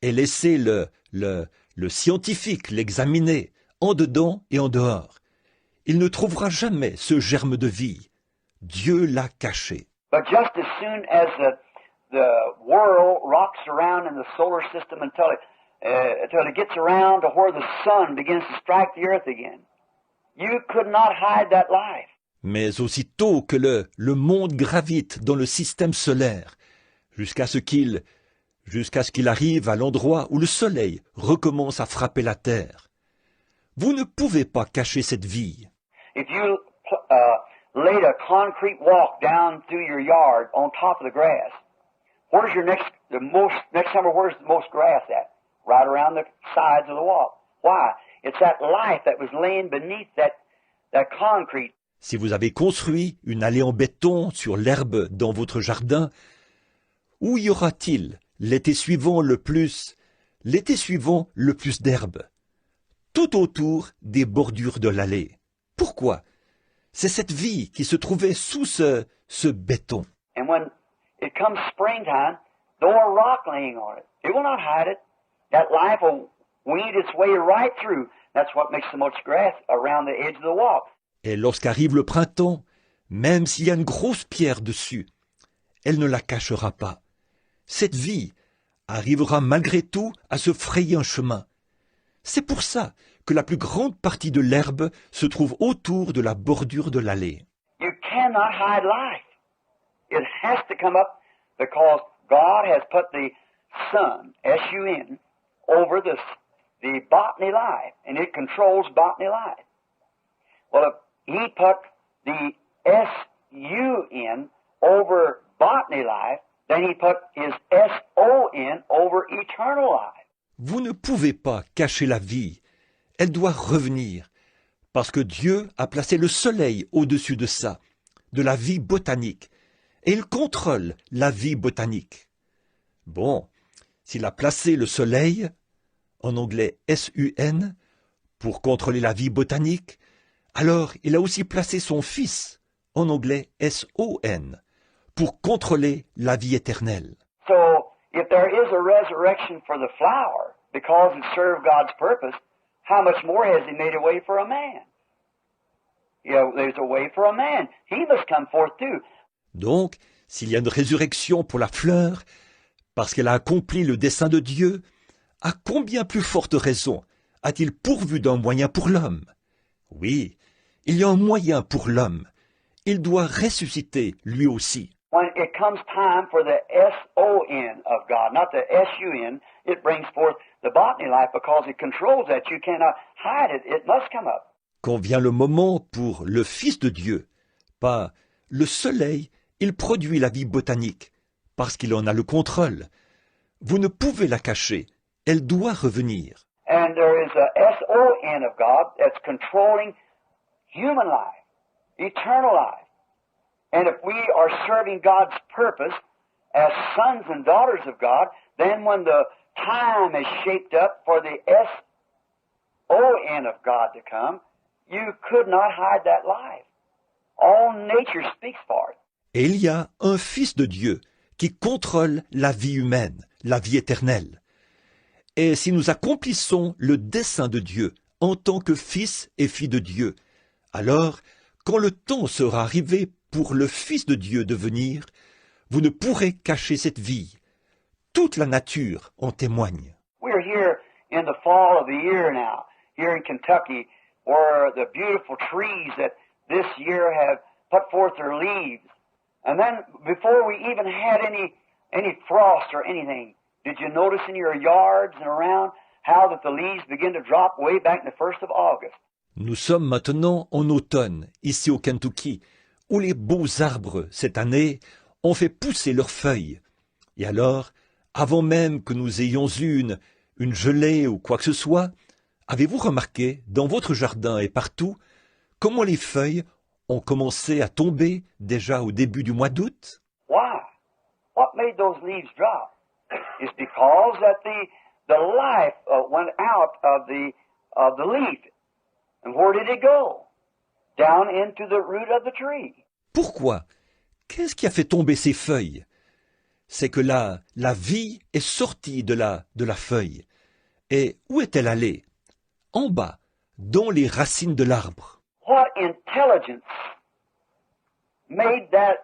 et laisser le scientifique l'examiner en dedans et en dehors. Il ne trouvera jamais ce germe de vie. Dieu l'a caché.
But just as soon as the world rocks around in the solar system until it gets around to where the sun begins to strike the earth again, you could not hide that life.
Mais aussitôt que le monde gravite dans le système solaire, jusqu'à ce qu'il arrive à l'endroit où le soleil recommence à frapper la terre, vous ne pouvez pas cacher cette vie.
If you laid a concrete walk down through your yard on top of the grass, where's next summer, where's the most grass at? Right around the sides of the walk. Why? It's that life that was laying beneath that concrete.
Si vous avez construit une allée en béton sur l'herbe dans votre jardin, Où y aura-t-il l'été suivant le plus d'herbe? Tout autour des bordures de l'allée. Pourquoi? C'est cette vie qui se trouvait sous ce béton.
And when it comes springtime, though a rock laying on it, it will not hide it. That life will weed its way right through. That's what makes so much grass around the edge of the walk.
Et lorsqu'arrive le printemps, même s'il y a une grosse pierre dessus, elle ne la cachera pas. Cette vie arrivera malgré tout à se frayer un chemin. C'est pour ça que la plus grande partie de l'herbe se trouve autour de la bordure de l'allée.
You cannot hide life. It has to come up because God has put the sun, S-U-N, over the botany life, and it controls botany life. Well, if He put the S-U-N over botany life, then He put His S-O-N over eternal life.
Vous ne pouvez pas cacher la vie. Elle doit revenir, parce que Dieu a placé le soleil au-dessus de ça, de la vie botanique, et il contrôle la vie botanique. Bon, s'il a placé le soleil, en anglais S-U-N, pour contrôler la vie botanique, alors il a aussi placé son Fils, en anglais S-O-N, pour contrôler la vie éternelle.
So, if there is a resurrection for the flower, because it served God's purpose, how much more has He made a way for a man? There's a way for a man. He must come forth too.
Donc, s'il y a une résurrection pour la fleur, parce qu'elle a accompli le dessein de Dieu, à combien plus forte raison a-t-il pourvu d'un moyen pour l'homme? Oui, il y a un moyen pour l'homme. Il doit ressusciter lui aussi.
When it comes time for the S-O-N of God, not the S-U-N, it brings forth the botany life because it controls that. You cannot hide it. It must come up.
Quand vient le moment pour le Fils de Dieu, pas le soleil, il produit la vie botanique, parce qu'il en a le contrôle. Vous ne pouvez la cacher. Elle doit revenir.
And there is a S-O-N of God that's controlling human life, eternal life. And if we are serving God's purpose as sons and daughters of God, then when the time is shaped up for the S-O-N of God to come, you could not hide that life. All nature speaks for it.
Et il y a un Fils de Dieu qui contrôle la vie humaine, la vie éternelle. Et si nous accomplissons le dessein de Dieu en tant que fils et filles de Dieu, alors, quand le temps sera arrivé pour le Fils de Dieu de venir, vous ne pourrez cacher cette vie. Toute la nature en témoigne.
We're here in the fall of the year now, here in Kentucky, where the beautiful trees that this year have put forth their leaves. And then before we even had any frost or anything, did you notice in your yards and around how that the leaves begin to drop way back in the 1st of August?
Nous sommes maintenant en automne, ici au Kentucky, où les beaux arbres, cette année, ont fait pousser leurs feuilles. Et alors, avant même que nous ayons eu une gelée ou quoi que ce soit, avez-vous remarqué, dans votre jardin et partout, comment les feuilles ont commencé à tomber déjà au début du mois d'août?
Why? What made those leaves drop? It's because that the life went out of the leaf. And where did it go? Down into the root of the tree.
Pourquoi? Qu'est-ce qui a fait tomber ces feuilles? C'est que la vie est sortie de la feuille. Et où est-elle allée? En bas, dans les racines de l'arbre.
What intelligence made that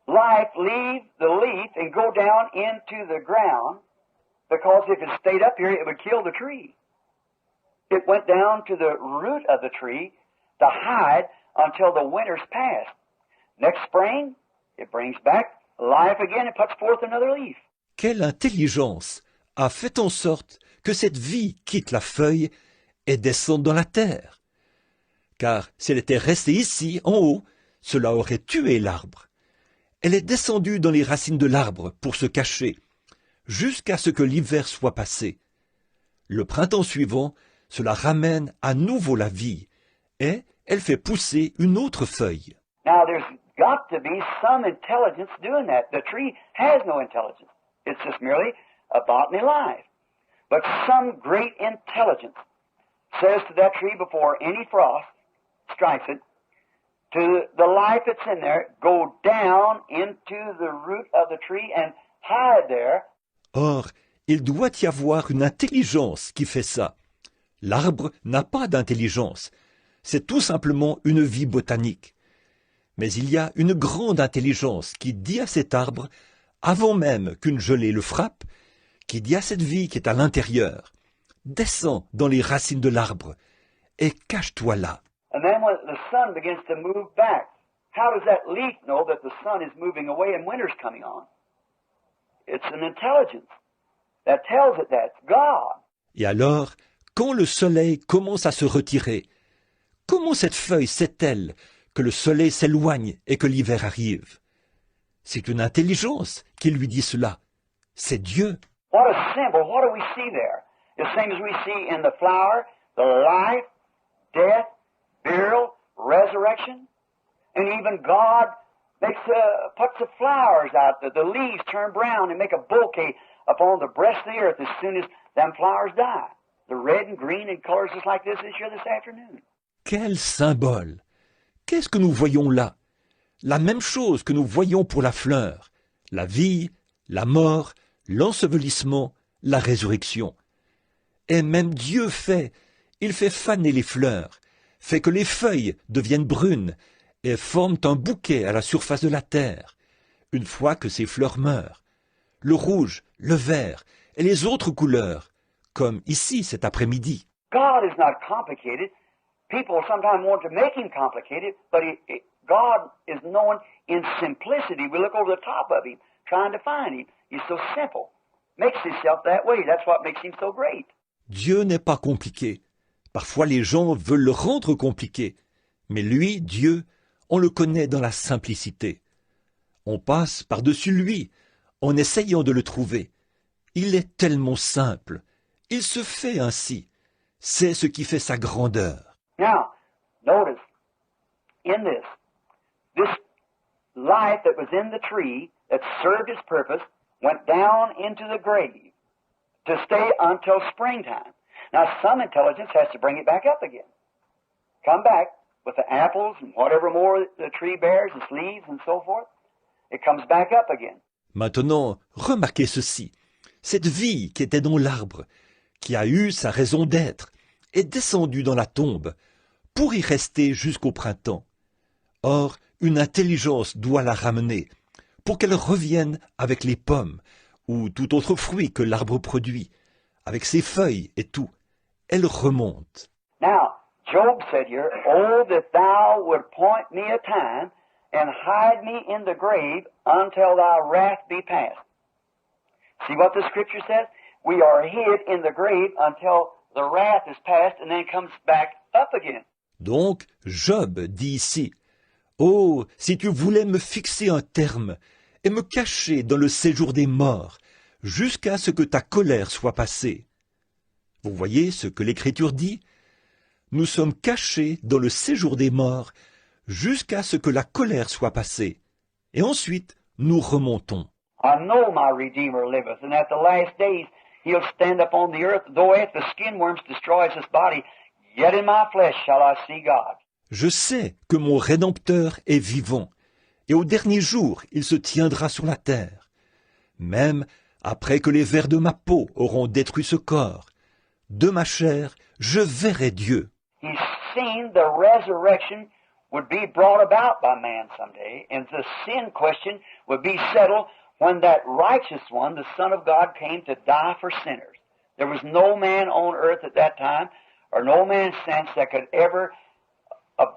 life leave the leaf and go down into the ground? Because if it stayed up here, it would kill the tree. It went down to the root of the tree to hide until the winter's passed. Next spring, it brings back life again and puts forth another leaf.
Quelle intelligence a fait en sorte que cette vie quitte la feuille et descende dans la terre? Car si elle était restée ici, en haut, cela aurait tué l'arbre. Elle est descendue dans les racines de l'arbre pour se cacher, jusqu'à ce que l'hiver soit passé. Le printemps suivant, cela ramène à nouveau la vie, et elle fait pousser une autre feuille.
Now there's got to be some intelligence doing that. The tree has no intelligence. It's just merely a botany life. But some great intelligence says to that tree before any frost strikes it, to the life that's in there, go down into the root of the tree and hide there.
Or, il doit y avoir une intelligence qui fait ça. L'arbre n'a pas d'intelligence. C'est tout simplement une vie botanique. Mais il y a une grande intelligence qui dit à cet arbre, avant même qu'une gelée le frappe, qui dit à cette vie qui est à l'intérieur, descends dans les racines de l'arbre et cache-toi là.
And then when the sun begins to move back, how does that leaf know that the sun is moving away and winter's coming on? It's an intelligence that tells it that. It's God.
Et alors, quand le soleil commence à se retirer, comment cette feuille sait-elle que le soleil s'éloigne et que l'hiver arrive? C'est une intelligence qui lui dit cela. C'est Dieu.
What a symbol. What do we see there? The same as we see in the flower, the life, death, burial, resurrection. And even God puts the flowers out, the leaves turn brown and make a bouquet upon the breast of the earth as soon as them flowers die. The red and green in colors just like this here this afternoon.
Quel symbole! Qu'est-ce que nous voyons là? La même chose que nous voyons pour la fleur, la vie, la mort, l'ensevelissement, la résurrection. Et même Dieu il fait faner les fleurs, fait que les feuilles deviennent brunes et forment un bouquet à la surface de la terre, une fois que ces fleurs meurent. Le rouge, le vert et les autres couleurs, comme ici cet après-midi.
God is not complicated. People sometimes want to make him complicated, but God is known in simplicity. We look over the top of him, trying to find him. He's so simple. Makes himself that way. That's what makes him so great.
Dieu n'est pas compliqué. Parfois les gens veulent le rendre compliqué. Mais lui, Dieu, on le connaît dans la simplicité. On passe par-dessus lui, en essayant de le trouver. Il est tellement simple. Il se fait ainsi. C'est ce qui fait sa grandeur.
Now, notice, in this life that was in the tree that served its purpose went down into the grave to stay until springtime. Now, some intelligence has to bring it back up again. Come back with the apples and whatever more the tree bears, its leaves and so forth. It comes back up again.
Maintenant, remarquez ceci. Cette vie qui était dans l'arbre, qui a eu sa raison d'être, est descendue dans la tombe pour y rester jusqu'au printemps. Or, une intelligence doit la ramener pour qu'elle revienne avec les pommes ou tout autre fruit que l'arbre produit, avec ses feuilles et tout. Elle remonte.
Now, Job said here, "Oh, that thou would point me a time and hide me in the grave until thy wrath be past." See what the scripture says? We are hid in the grave until the wrath is past and then it comes back up again.
Donc, Job dit ici, « Oh, si tu voulais me fixer un terme et me cacher dans le séjour des morts, jusqu'à ce que ta colère soit passée. » Vous voyez ce que l'Écriture dit? Nous sommes cachés dans le séjour des morts jusqu'à ce que la colère soit passée. Et ensuite, nous remontons.
I know my Redeemer liveth, and at the last days he'll stand upon the earth, though if the skin worms destroys his body, yet in my flesh shall I see God.
Je sais que mon Rédempteur est vivant, et au dernier jour il se tiendra sur la terre. Même après que les vers de ma peau auront détruit ce corps, de ma chair, je verrai Dieu.
He's seen the resurrection would be brought about by man someday, and the sin question would be settled when that righteous one, the Son of God, came to die for sinners. There was no man on earth at that time, or no man since, that could ever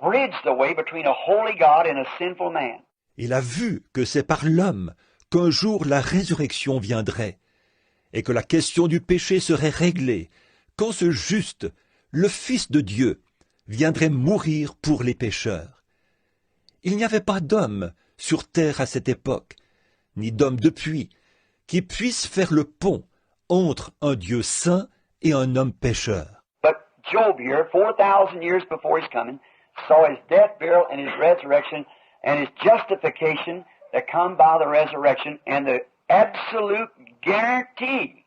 bridge the way between a holy God and a sinful man.
Il a vu que c'est par l'homme qu'un jour la résurrection viendrait, et que la question du péché serait réglée, quand ce juste, le Fils de Dieu, viendrait mourir pour les pécheurs. Il n'y avait pas d'homme sur terre à cette époque, ni d'homme depuis, qui puisse faire le pont entre un Dieu saint et un homme pécheur.
But Job here, 4,000 years before his coming, saw his death, burial, and his resurrection, and his justification that come by the resurrection and the absolute guarantee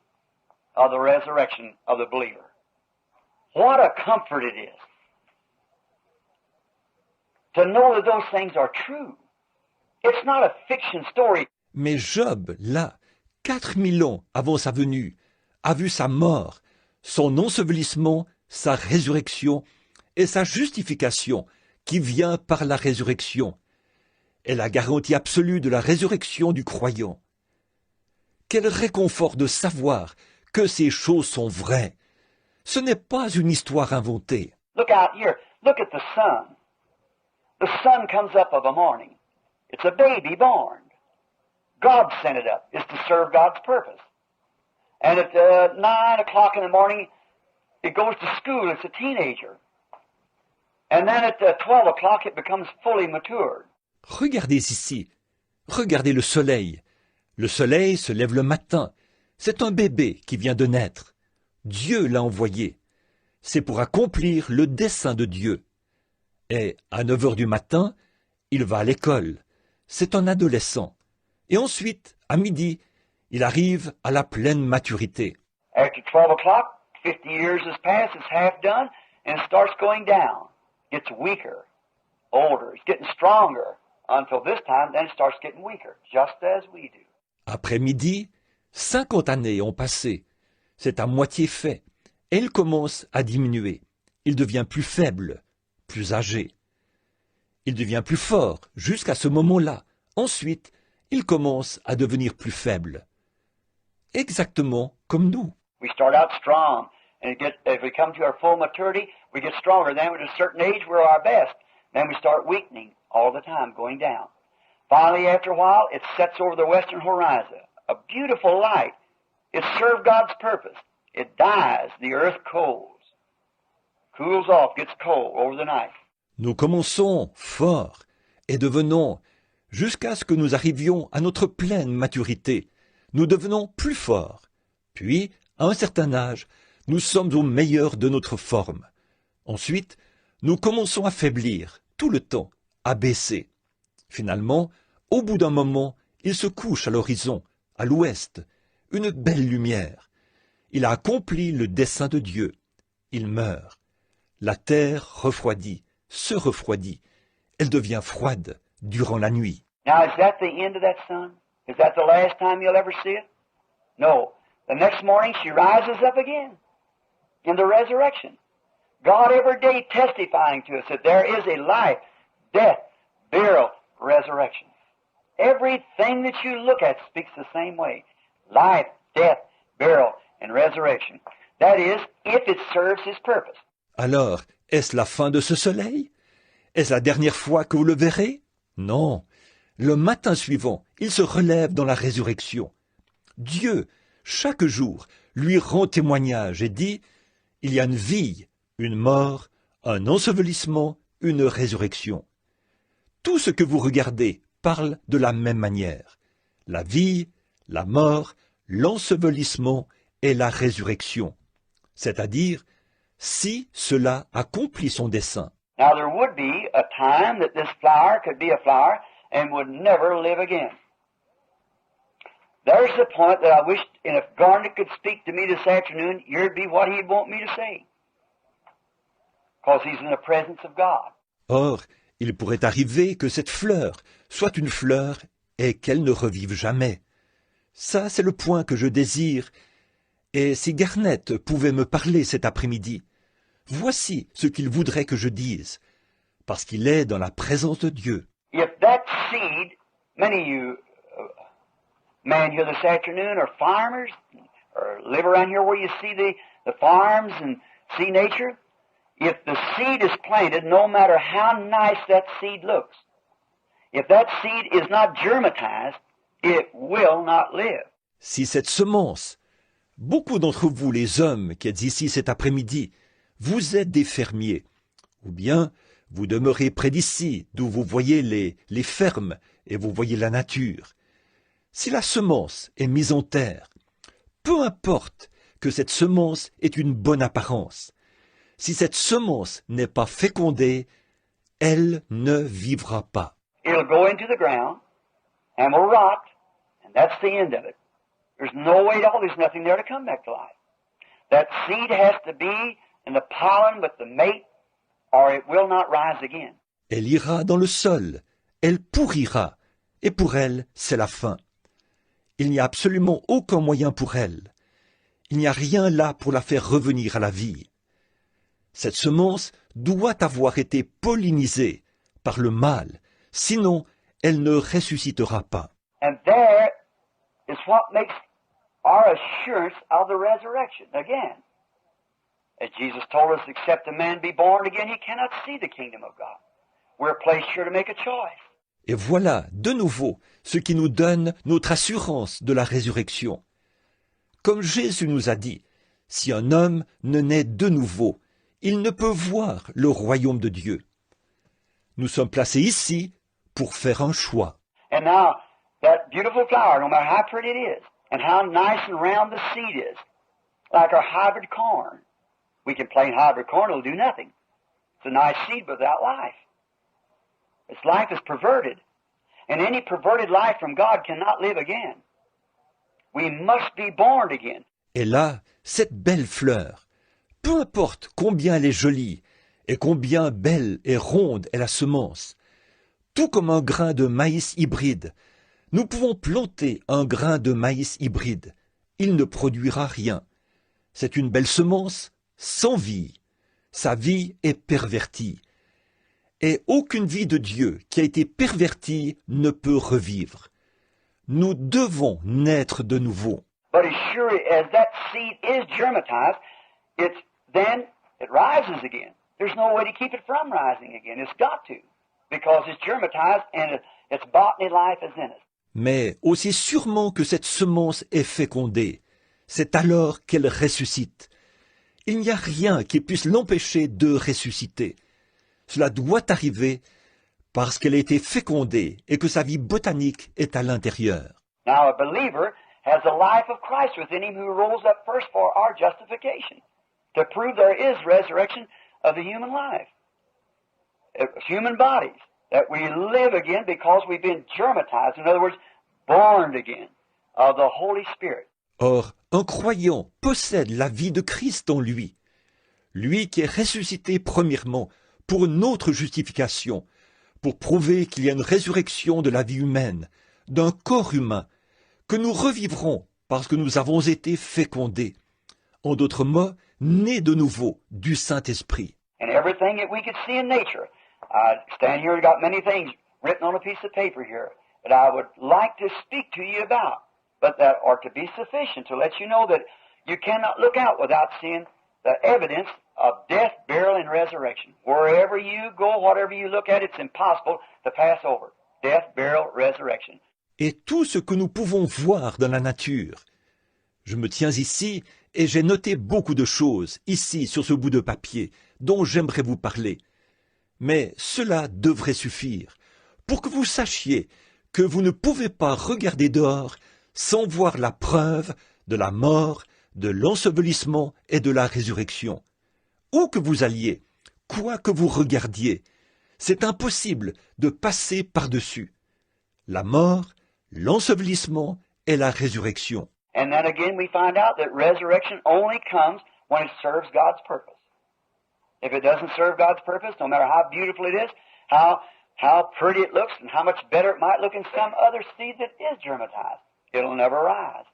of the resurrection of the believer. What a comfort it is to know that those things are true. It's not a fiction story.
Mais Job, là, 4000 ans avant sa venue, a vu sa mort, son ensevelissement, sa résurrection et sa justification qui vient par la résurrection est la garantie absolue de la résurrection du croyant. Quel réconfort de savoir que ces choses sont vraies. Ce n'est pas une histoire inventée.
Look out here. Look at the sun. The sun comes up of a morning. It's a baby born. God sent it up. It's to serve God's purpose. And at 9 o'clock in the morning, it goes to school. It's a teenager. And then at 12 o'clock, it becomes fully matured.
Regardez ici. Regardez le soleil. Le soleil se lève le matin. C'est un bébé qui vient de naître. Dieu l'a envoyé. C'est pour accomplir le dessein de Dieu. Et à 9 heures du matin, il va à l'école. C'est un adolescent. Et ensuite, à midi, il arrive à la pleine maturité.
After 12 o'clock, 50 years has passed, it's half done, and it starts going down. Gets weaker, older, it's getting stronger, until this time, then it starts getting weaker, just as we do.
Après midi, 50 années ont passé. C'est à moitié fait. Et il commence à diminuer. Il devient plus faible, plus âgé. Il devient plus fort jusqu'à ce moment-là. Ensuite, il commence à devenir plus faible. Exactement comme nous.
We start out strong, and as we come to our full maturity, we get stronger. Then at a certain age, we're our best. Then we start weakening all the time, going down. Finally, after a while, it sets over the western horizon. A beautiful light. It served God's purpose. It dies. The earth cools off, gets cold over the night.
Nous commençons forts et devenons, jusqu'à ce que nous arrivions à notre pleine maturité, nous devenons plus forts. Puis, à un certain âge, nous sommes au meilleur de notre forme. Ensuite, nous commençons à faiblir, tout le temps, à baisser. Finalement, au bout d'un moment, il se couche à l'horizon, à l'ouest, une belle lumière. Il a accompli le dessein de Dieu. Il meurt. La terre refroidit, se refroidit. Elle devient froide durant la nuit.
Now, is that the end of that sun? Is that the last time you'll ever see it? No. The next morning she rises up again in the resurrection. God every day testifying to us that there is a life, death, burial, resurrection. Everything that you look at speaks the same way. Life, death, burial, and resurrection. That is, if it serves His purpose.
Alors, est-ce la fin de ce soleil? Est-ce la dernière fois que vous le verrez? Non. Le matin suivant, il se relève dans la résurrection. Dieu, chaque jour, lui rend témoignage et dit, il y a une vie, une mort, un ensevelissement, une résurrection. Tout ce que vous regardez parle de la même manière. La vie, la mort, l'ensevelissement et la résurrection. C'est-à-dire, si cela accomplit son dessein.
Now there would be a time that this flower could be a flower and would never live again. There's the point that I wish, and if Garnet could speak to me this afternoon, here'd be what he'd want me to say. Because he's in the presence of God.
Or, il pourrait arriver que cette fleur soit une fleur et qu'elle ne revive jamais. Ça, c'est le point que je désire. Et si Garnet pouvait me parler cet après-midi, voici ce qu'il voudrait que je dise, parce qu'il est dans la présence de Dieu.
If that seed, many of you men here this afternoon are farmers, or live around here where you see the farms and see nature. If the seed is planted, no matter how nice that seed looks, if that seed is not germatized, it will not live.
Si cette semence, beaucoup d'entre vous, les hommes qui êtes ici cet après-midi, vous êtes des fermiers, ou bien vous demeurez près d'ici, d'où vous voyez les fermes et vous voyez la nature. Si la semence est mise en terre, peu importe que cette semence ait une bonne apparence, si cette semence n'est pas fécondée, elle ne vivra pas.
it'll go into the ground and will rot, and that's the end of it. There's no way at all, there's nothing there to come back to life. That seed has to be in the pollen with the mate, or it will not rise again.
Elle ira dans le sol, elle pourrira, et pour elle, c'est la fin. Il n'y a absolument aucun moyen pour elle. Il n'y a rien là pour la faire revenir à la vie. Cette semence doit avoir été pollinisée par le mâle, sinon elle ne ressuscitera pas.
And there is what makes our assurance of the resurrection again. As Jesus told us, except a man be born again, he cannot see the kingdom of God. We're placed here to make a choice.
Et voilà, de nouveau, ce qui nous donne notre assurance de la résurrection. Comme Jésus nous a dit, si un homme ne naît de nouveau, il ne peut voir le royaume de Dieu. Nous sommes placés ici pour faire un choix.
And now, that beautiful flower, no matter how pretty it is, and how nice and round the seed is, like our hybrid corn. We can plain hybrid corn, it'll do nothing. It's a nice seed without life. Its life is perverted. And any perverted life from God cannot live again. We must be born again.
Et là, cette belle fleur, peu importe combien elle est jolie et combien belle et ronde est la semence, tout comme un grain de maïs hybride, nous pouvons planter un grain de maïs hybride. Il ne produira rien. C'est une belle semence sans vie. Sa vie est pervertie. Et aucune vie de Dieu qui a été pervertie ne peut revivre. Nous devons naître de nouveau.
But as sure as that seed is germatized, then it rises again. There's no way to keep it from rising again. It's got to, because it's germatized and its botany life is in it.
Mais aussi sûrement que cette semence est fécondée, c'est alors qu'elle ressuscite. Il n'y a rien qui puisse l'empêcher de ressusciter. Cela doit arriver parce qu'elle a été fécondée et que sa vie botanique est à l'intérieur.
Now a believer has the life of Christ within him who rose up first for our justification, to prove there is resurrection of the human life, human bodies, that we live again because we've been germatized, in other words, born again of the Holy Spirit.
Or, un croyant possède la vie de Christ en lui, lui qui est ressuscité premièrement pour notre justification, pour prouver qu'il y a une résurrection de la vie humaine, d'un corps humain, que nous revivrons parce que nous avons été fécondés. En d'autres mots, nés de nouveau du Saint-Esprit.
And everything that we could see in nature. I stand here and got many things written on a piece of paper here that I would like to speak to you about, but that are to be sufficient to let you know that you cannot look out without seeing the evidence of death, burial, and resurrection. Wherever you go, whatever you look at, it's impossible to pass over. Death, burial, resurrection.
Et tout ce que nous pouvons voir dans la nature. Je me tiens ici et j'ai noté beaucoup de choses, ici, sur ce bout de papier, dont j'aimerais vous parler. Mais cela devrait suffire pour que vous sachiez que vous ne pouvez pas regarder dehors sans voir la preuve de la mort, de l'ensevelissement et de la résurrection. Où que vous alliez, quoi que vous regardiez, c'est impossible de passer par-dessus. La mort, l'ensevelissement et la résurrection.
And then again we find out that resurrection only comes when it serves God's purpose. If it doesn't serve God's purpose, no matter how beautiful it is, how pretty it looks, and how much better it might look in some other seed that is germatized, it'll never rise.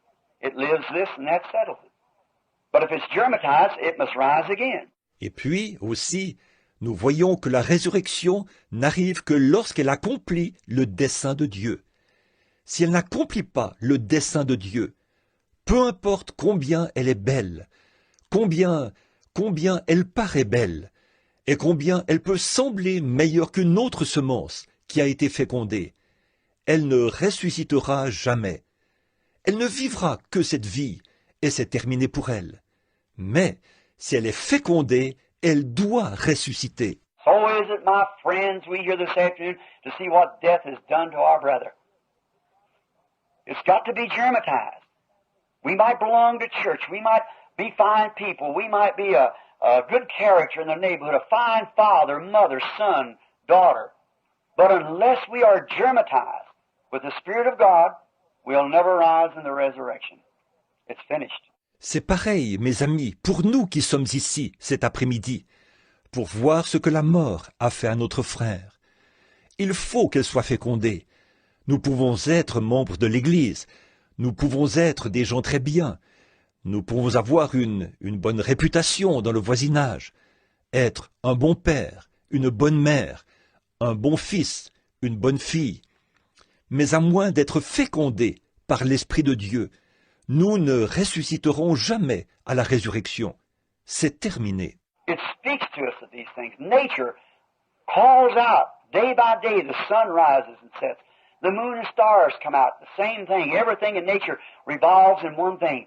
It lives this and that settles it. But if it's germatized, it must rise again.
Et puis, aussi, nous voyons que la résurrection n'arrive que lorsqu'elle accomplit le dessein de Dieu. Si elle n'accomplit pas le dessein de Dieu, peu importe combien elle est belle, combien elle paraît belle, et combien elle peut sembler meilleure qu'une autre semence qui a été fécondée, elle ne ressuscitera jamais. Elle ne vivra que cette vie, et c'est terminé pour elle. Mais, si elle est fécondée, elle doit ressusciter.
So is it, my friends, we here this afternoon to see what death has done to our brother. It's got to be germatized. We might belong to church. We might be fine people. We might be a good character in the neighborhood, a fine father, mother, son, daughter. But unless we are germatized with the Spirit of God, we'll never rise in the resurrection. It's finished.
C'est pareil, mes amis, pour nous qui sommes ici cet après-midi, pour voir ce que la mort a fait à notre frère. Il faut qu'elle soit fécondée. Nous pouvons être membres de l'Église, nous pouvons être des gens très bien, nous pouvons avoir une bonne réputation dans le voisinage, être un bon père, une bonne mère, un bon fils, une bonne fille. Mais à moins d'être fécondés par l'Esprit de Dieu, nous ne ressusciterons jamais à la résurrection. C'est terminé.
It speaks to us of these things. Nature calls out day by day. The sun rises and sets. The moon and stars come out. The same thing. Everything in nature revolves in one thing.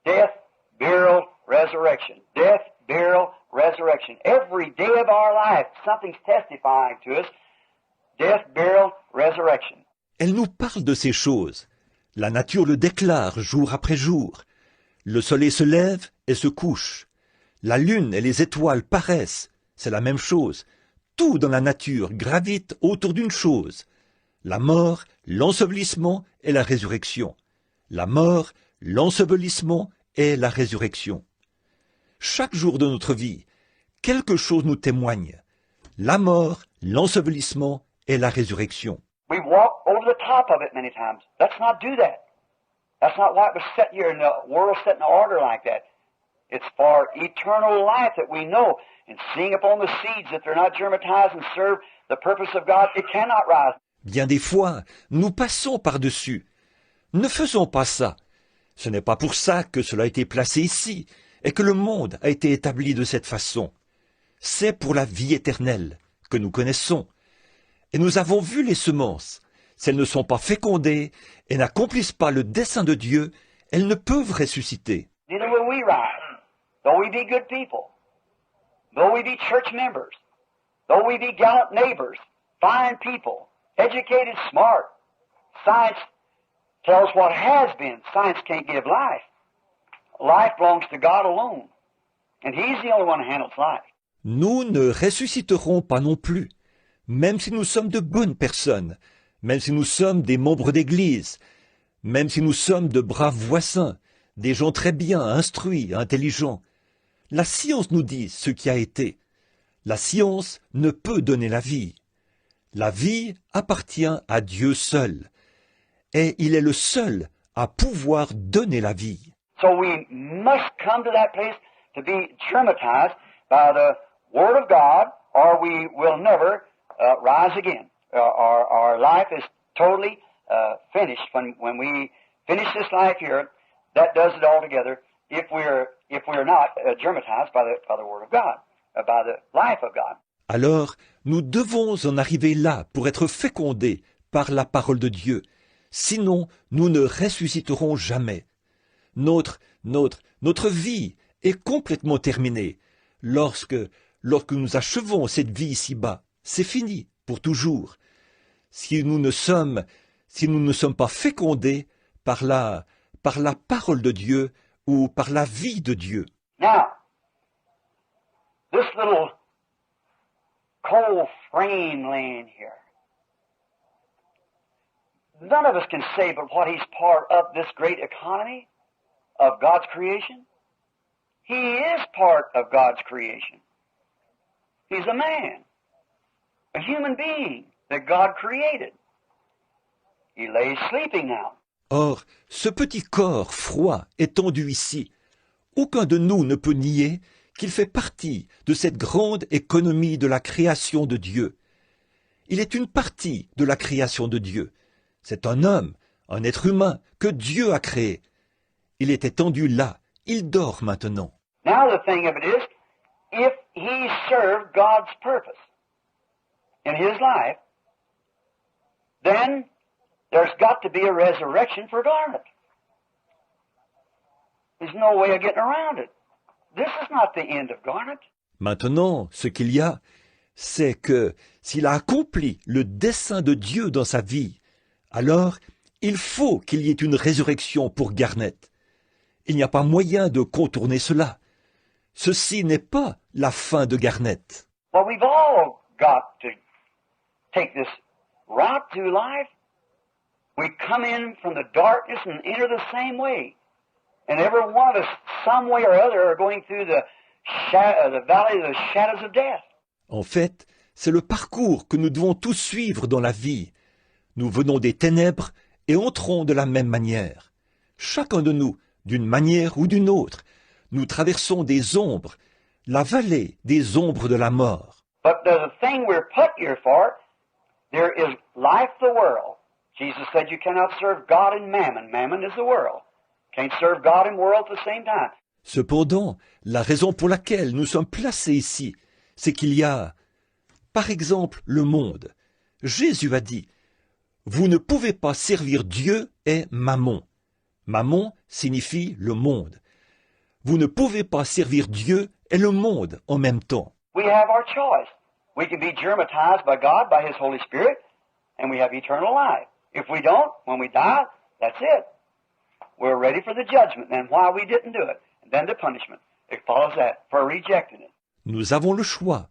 Death, burial, resurrection. Death, burial, resurrection. Every day of our life, something's testifying to us. Death, burial, resurrection.
Elle nous parle de ces choses. La nature le déclare jour après jour. Le soleil se lève et se couche. La lune et les étoiles paraissent. C'est la même chose. Tout dans la nature gravite autour d'une chose. La mort, l'ensevelissement et la résurrection. La mort, l'ensevelissement et la résurrection. Chaque jour de notre vie, quelque chose nous témoigne. La mort, l'ensevelissement et la résurrection.
We walk over the top of it many times. Let's not do that. That's not why it was set here and the world set in order like that. It's for eternal life that we know. And seeing upon the seeds that they're not germatized and serve the purpose of God, it cannot rise.
Bien des fois, nous passons par-dessus. Ne faisons pas ça. Ce n'est pas pour ça que cela a été placé ici et que le monde a été établi de cette façon. C'est pour la vie éternelle que nous connaissons. Et nous avons vu les semences. Si elles ne sont pas fécondées et n'accomplissent pas le dessein de Dieu, elles ne peuvent ressusciter.
Neither will we rise, though we be good people, though we be church members, though we be gallant neighbors, fine people, educated, smart. Science tells what has been. Science can't give life. Life belongs to God alone, and He's the only one who handles life.
Nous ne ressusciterons pas non plus, même si nous sommes de bonnes personnes, même si nous sommes des membres d'Église, même si nous sommes de braves voisins, des gens très bien instruits, intelligents. La science nous dit ce qui a été. La science ne peut donner la vie. La vie appartient à Dieu seul. Et il est le seul à pouvoir donner la vie.
So we must come to that place to be traumatized by the Word of God, or we will never rise again. Our life is totally finished. When we finish this life here, that does it altogether. If we're not germatized by the Word of God, by the life of God.
Alors, nous devons en arriver là pour être fécondés par la parole de Dieu. Sinon, nous ne ressusciterons jamais. Notre vie est complètement terminée. Lorsque nous achevons cette vie ici-bas, c'est fini pour toujours. Si nous ne sommes pas fécondés par la parole de Dieu ou par la vie de Dieu.
Now, this little cold frame laying here. None of us can say but what he's part of this great economy of God's creation. He is part of God's creation. He's a man, a human being that God created. He lays sleeping now.
Or, ce petit corps froid étendu ici, aucun de nous ne peut nier qu'il fait partie de cette grande économie de la création de Dieu. Il est une partie de la création de Dieu. C'est un homme, un être humain que Dieu a créé. Il est étendu là, il dort maintenant.
Now the thing of it is, if he served God's purpose in his life, then there's got to be a resurrection for Garnet. There's no way of getting around it. This is not the end of Garnet.
Maintenant, ce qu'il y a, c'est que s'il a accompli le dessein de Dieu dans sa vie, alors il faut qu'il y ait une résurrection pour Garnet. Il n'y a pas moyen de contourner cela. Ceci n'est pas la fin de Garnet.
Well, we've all got to take this route through life. We come in from the darkness and enter the same way. And every one of us, some way or other, are going through the valley of the shadows of death.
En fait, c'est le parcours que nous devons tous suivre dans la vie. Nous venons des ténèbres et entrons de la même manière. Chacun de nous, d'une manière ou d'une autre, nous traversons des ombres, la vallée des ombres de la mort.
But the thing we're put here for, there is life, the world. Jesus said you cannot serve God and mammon. Mammon is the world. Can't serve God and world at the same time.
Cependant, la raison pour laquelle nous sommes placés ici, c'est qu'il y a, par exemple, le monde. Jésus a dit, « Vous ne pouvez pas servir Dieu et Mammon. » Mammon signifie le monde. Vous ne pouvez pas servir Dieu et le monde en même temps.
We have our choice. We can be germatized by God, by His Holy Spirit, and we have eternal life. If we don't, when we die, that's it. We're ready for the judgment, and why we didn't do it, and then the punishment. It follows that, for rejecting it.
Nous avons le choix.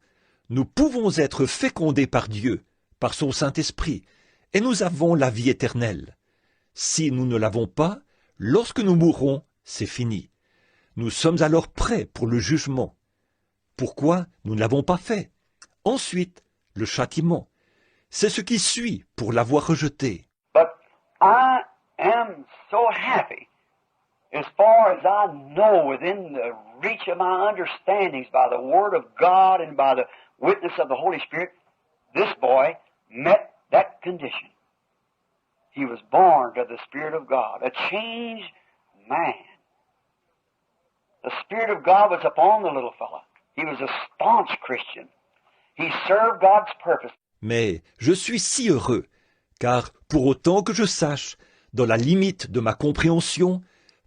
Nous pouvons être fécondés par Dieu, par son Saint-Esprit, et nous avons la vie éternelle. Si nous ne l'avons pas, lorsque nous mourrons, c'est fini. Nous sommes alors prêts pour le jugement. Pourquoi nous ne l'avons pas fait? Ensuite, le châtiment. C'est ce qui suit pour l'avoir rejeté.
But I am so happy, as far as I know, within the reach of my understandings, by the Word of God and by the witness of the Holy Spirit, this boy met that condition. He was born of the Spirit of God, a changed man. The Spirit of God was upon the little fella. He was a staunch Christian. He served God's purpose.
Mais je suis si heureux, car pour autant que je sache, dans la limite de ma compréhension,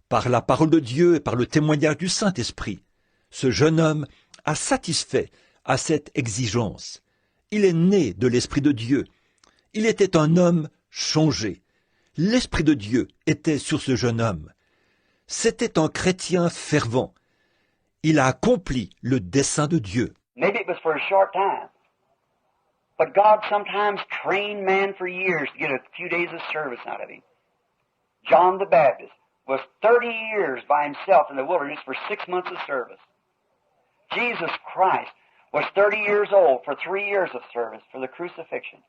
par la parole de Dieu et par le témoignage du Saint-Esprit, ce jeune homme a satisfait à cette exigence. Il est né de l'Esprit de Dieu. Il était un homme changé. L'Esprit de Dieu était sur ce jeune homme. C'était un chrétien fervent. Il a accompli le dessein de Dieu.
Maybe it was for a short time. But God sometimes trained man for years to get a few days of service out of him. John the Baptist was 30 years by himself in the wilderness for 6 months of service. Jesus Christ was 30 years old for 3 years of service for the crucifixion.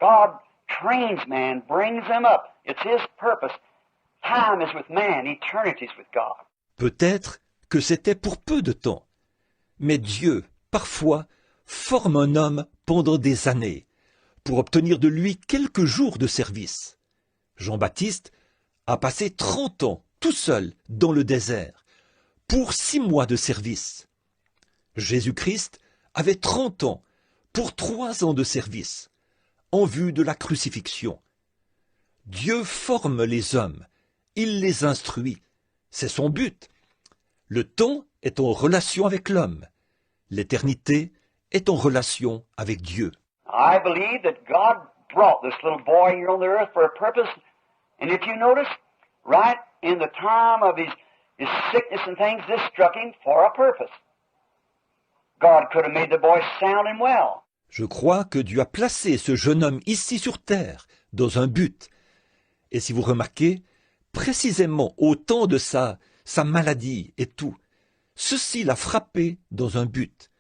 God trains man, brings him up. It's His purpose. Time is with man, eternity is with God.
Peut-être que c'était pour peu de temps. Mais Dieu, parfois, forme un homme pendant des années, pour obtenir de lui quelques jours de service. Jean-Baptiste a passé 30 ans tout seul dans le désert, pour 6 mois de service. Jésus-Christ avait 30 ans pour 3 ans de service, en vue de la crucifixion. Dieu forme les hommes, il les instruit, c'est son but. Le temps est en relation avec l'homme, l'éternité est en relation avec Dieu.
I believe that God brought this little boy here on the earth for a purpose. And if you notice, right in the time of his sickness and things, this struck him for a purpose. God could have made the boy sound and well.
Je crois que Dieu a placé ce jeune homme ici sur terre, dans un but. Et si vous remarquez, précisément au temps de sa maladie et tout, ceci l'a frappé dans un but.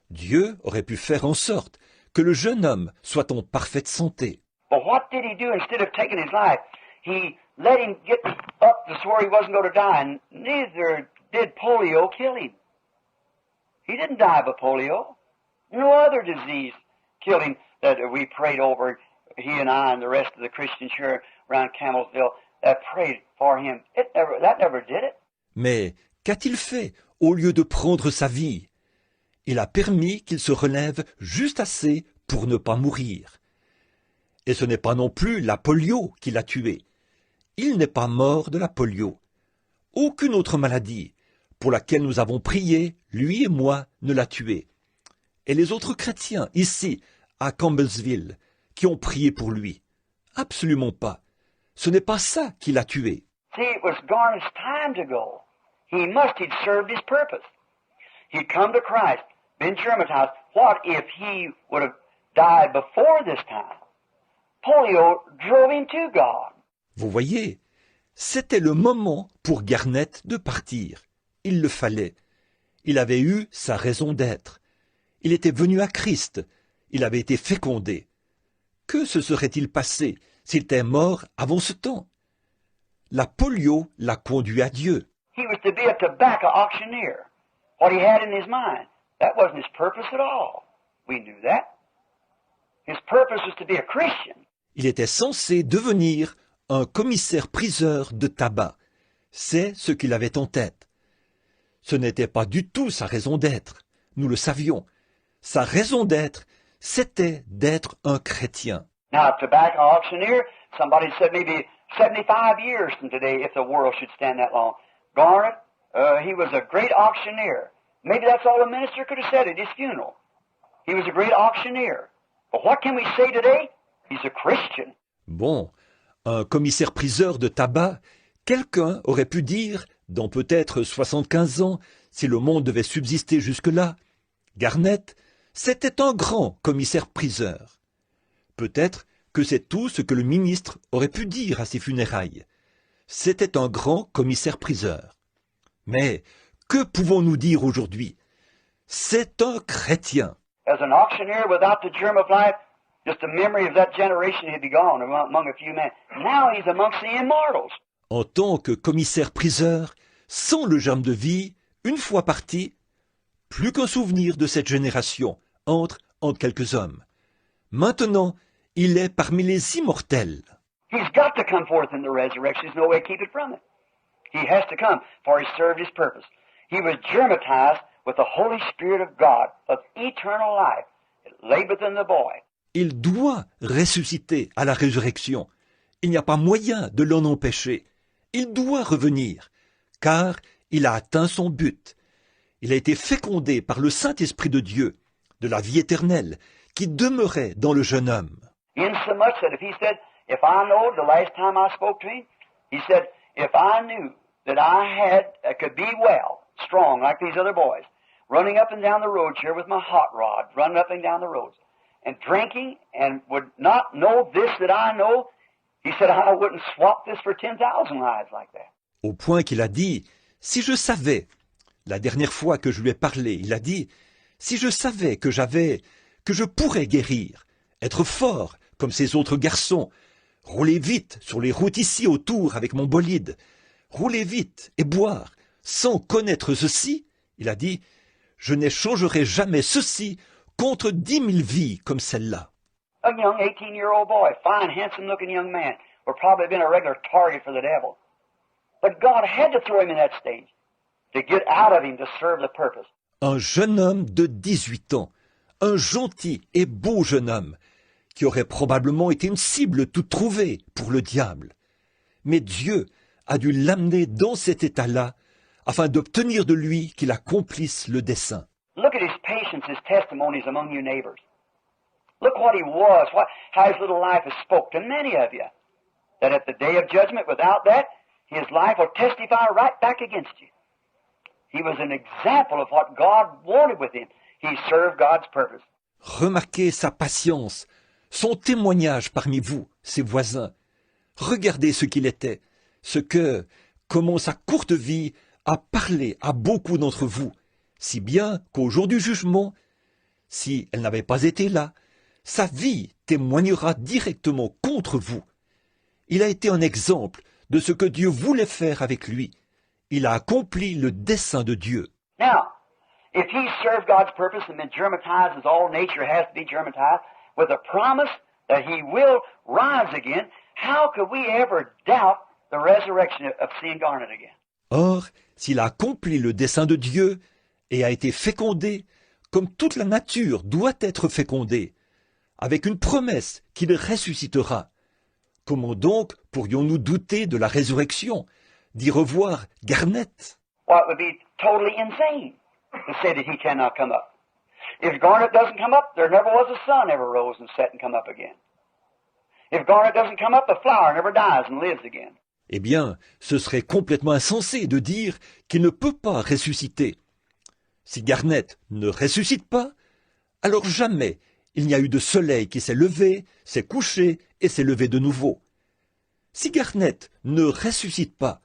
Dieu aurait pu faire en sorte que le jeune homme soit en parfaite santé.
But what did He do instead of taking his life? He let him get up to where he wasn't going to die, and neither did polio kill him. He didn't die of polio. No other disease killed him that we prayed over, he and I and the rest of the Christians here around Campbellsville that prayed for him. That never did it.
Mais qu'a-t-il fait au lieu de prendre sa vie? Il a permis qu'il se relève juste assez pour ne pas mourir. Et ce n'est pas non plus la polio qui l'a tué. Il n'est pas mort de la polio. Aucune autre maladie pour laquelle nous avons prié, lui et moi, ne l'a tué. Et les autres chrétiens ici, à Campbellsville, qui ont prié pour lui. Absolument pas. Ce n'est pas ça qui l'a tué.
See, it was Garnet's time to go. He'd served his purpose. He'd come to Christ, been germatized. What if he would have died before this time. Polio drove him to God.
Vous voyez, c'était le moment pour Garnett de partir. Il le fallait. Il avait eu sa raison d'être. Il était venu à Christ. Il avait été fécondé. Que se serait-il passé s'il était mort avant ce temps? La polio l'a conduit à Dieu.
He was to be a tobacco auctioneer. What he had in his mind, that wasn't his purpose at all. We knew that. His purpose was to be a Christian.
Il était censé devenir un commissaire-priseur de tabac. C'est ce qu'il avait en tête. Ce n'était pas du tout sa raison d'être. Nous le savions. Sa raison d'être, c'était d'être un chrétien.
Now, a tobacco auctioneer, somebody said maybe 75 years from today if the world should stand that long. Garnet, he was a great auctioneer. Maybe that's all the minister could have said at his funeral. He was a great auctioneer. But what can we say today? He's a Christian.
Bon, un commissaire-priseur de tabac, quelqu'un aurait pu dire, dans peut-être 75 ans, si le monde devait subsister jusque-là, Garnett, c'était un grand commissaire-priseur. Peut-être que c'est tout ce que le ministre aurait pu dire à ses funérailles. C'était un grand commissaire-priseur. Mais que pouvons-nous dire aujourd'hui? C'est un chrétien.
As an auctioneer without the germ of life, just the memory of that generation had be gone among a few men. Now he's amongst the immortals.
En tant que commissaire-priseur, sans le germe de vie, une fois parti, plus qu'un souvenir de cette génération entre quelques hommes. Maintenant, il est parmi les immortels.
He's got to come forth in the resurrection. There's no way to keep it from it. He has to come, for he served his purpose. He was germatized with the Holy Spirit of God, of eternal life. It lay within the boy.
Il doit ressusciter à la résurrection. Il n'y a pas moyen de l'en empêcher. Il doit revenir, car il a atteint son but. Il a été fécondé par le Saint-Esprit de Dieu, de la vie éternelle, qui demeurait dans le jeune homme.
Insomuch that if he said, if I know the last time I spoke to him, he said, if I knew that I could be well, strong, like these other boys, running up and down the roads here with my hot rod, running up and down the roads, and drinking, and would not know this that I know, he said, I wouldn't swap this for 10,000 lives like that.
Au point qu'il a dit, si je savais, la dernière fois que je lui ai parlé, il a dit, si je savais que je pourrais guérir, être fort comme ces autres garçons, rouler vite sur les routes ici autour avec mon bolide, rouler vite et boire, sans connaître ceci, il a dit, je n'échangerai jamais ceci contre 10 000 vies comme celle-là.
A young 18-year-old boy, fine, handsome-looking young man, would probably been a regular target for the devil. But God had to throw him in that stage to get out of him to serve the purpose.
Un jeune homme de 18 ans, un gentil et beau jeune homme, qui aurait probablement été une cible toute trouvée pour le diable. Mais Dieu a dû l'amener dans cet état-là afin d'obtenir de lui qu'il accomplisse le dessein.
Look at his patience, his testimonies among you neighbors. Look what he was, how his little life has spoke to many of you. That at the day of judgment, without that, his life will testify right back against you. He was an example of what God wanted with him. He served God's purpose.
Remarquez sa patience, son témoignage parmi vous, ses voisins. Regardez ce qu'il était, comment sa courte vie a parlé à beaucoup d'entre vous, si bien qu'au jour du jugement, si elle n'avait pas été là, sa vie témoignera directement contre vous. Il a été un exemple de ce que Dieu voulait faire avec lui. Il a accompli le dessein de Dieu.
Now, if he served God's purpose and been germatized as all nature has to be germatized, with a promise that he will rise again, how could we ever doubt the resurrection of seeing Garnet again?
Or, s'il a accompli le dessein de Dieu et a été fécondé, comme toute la nature doit être fécondée, avec une promesse qu'il ressuscitera, comment donc pourrions-nous douter de la résurrection, d'y revoir Garnett?
Well, it would be totally insane to say that he cannot come up. If Garnet doesn't come up, there never was a sun ever rose and set and come up again. If Garnet doesn't come up, the flower never dies and lives again.
Eh bien, ce serait complètement insensé de dire qu'il ne peut pas ressusciter. Si Garnett ne ressuscite pas, alors jamais Il n'y a eu de soleil qui s'est levé, s'est couché et s'est levé de nouveau. Si Garnett ne ressuscite pas,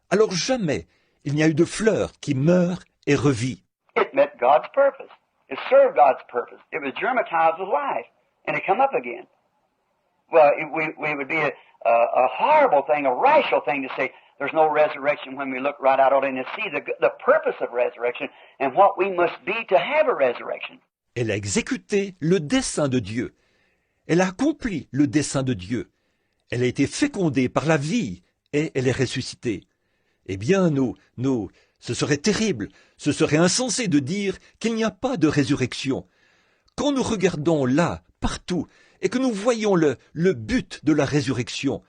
alors jamais il n'y a eu de fleur qui meurt et revit.
It met God's purpose. It served God's purpose. It was germatized with life, and it come up again. Well, we would be a horrible thing, a rational thing to say there's no resurrection when we look right out on it and see the purpose of resurrection and what we must be to have a resurrection.
Elle a exécuté le dessein de Dieu. Elle a accompli le dessein de Dieu. Elle a été fécondée par la vie et elle est ressuscitée. Eh bien, ce serait terrible, ce serait insensé de dire qu'il n'y a pas de résurrection. Quand nous regardons là, partout, et que nous voyons le but de la résurrection,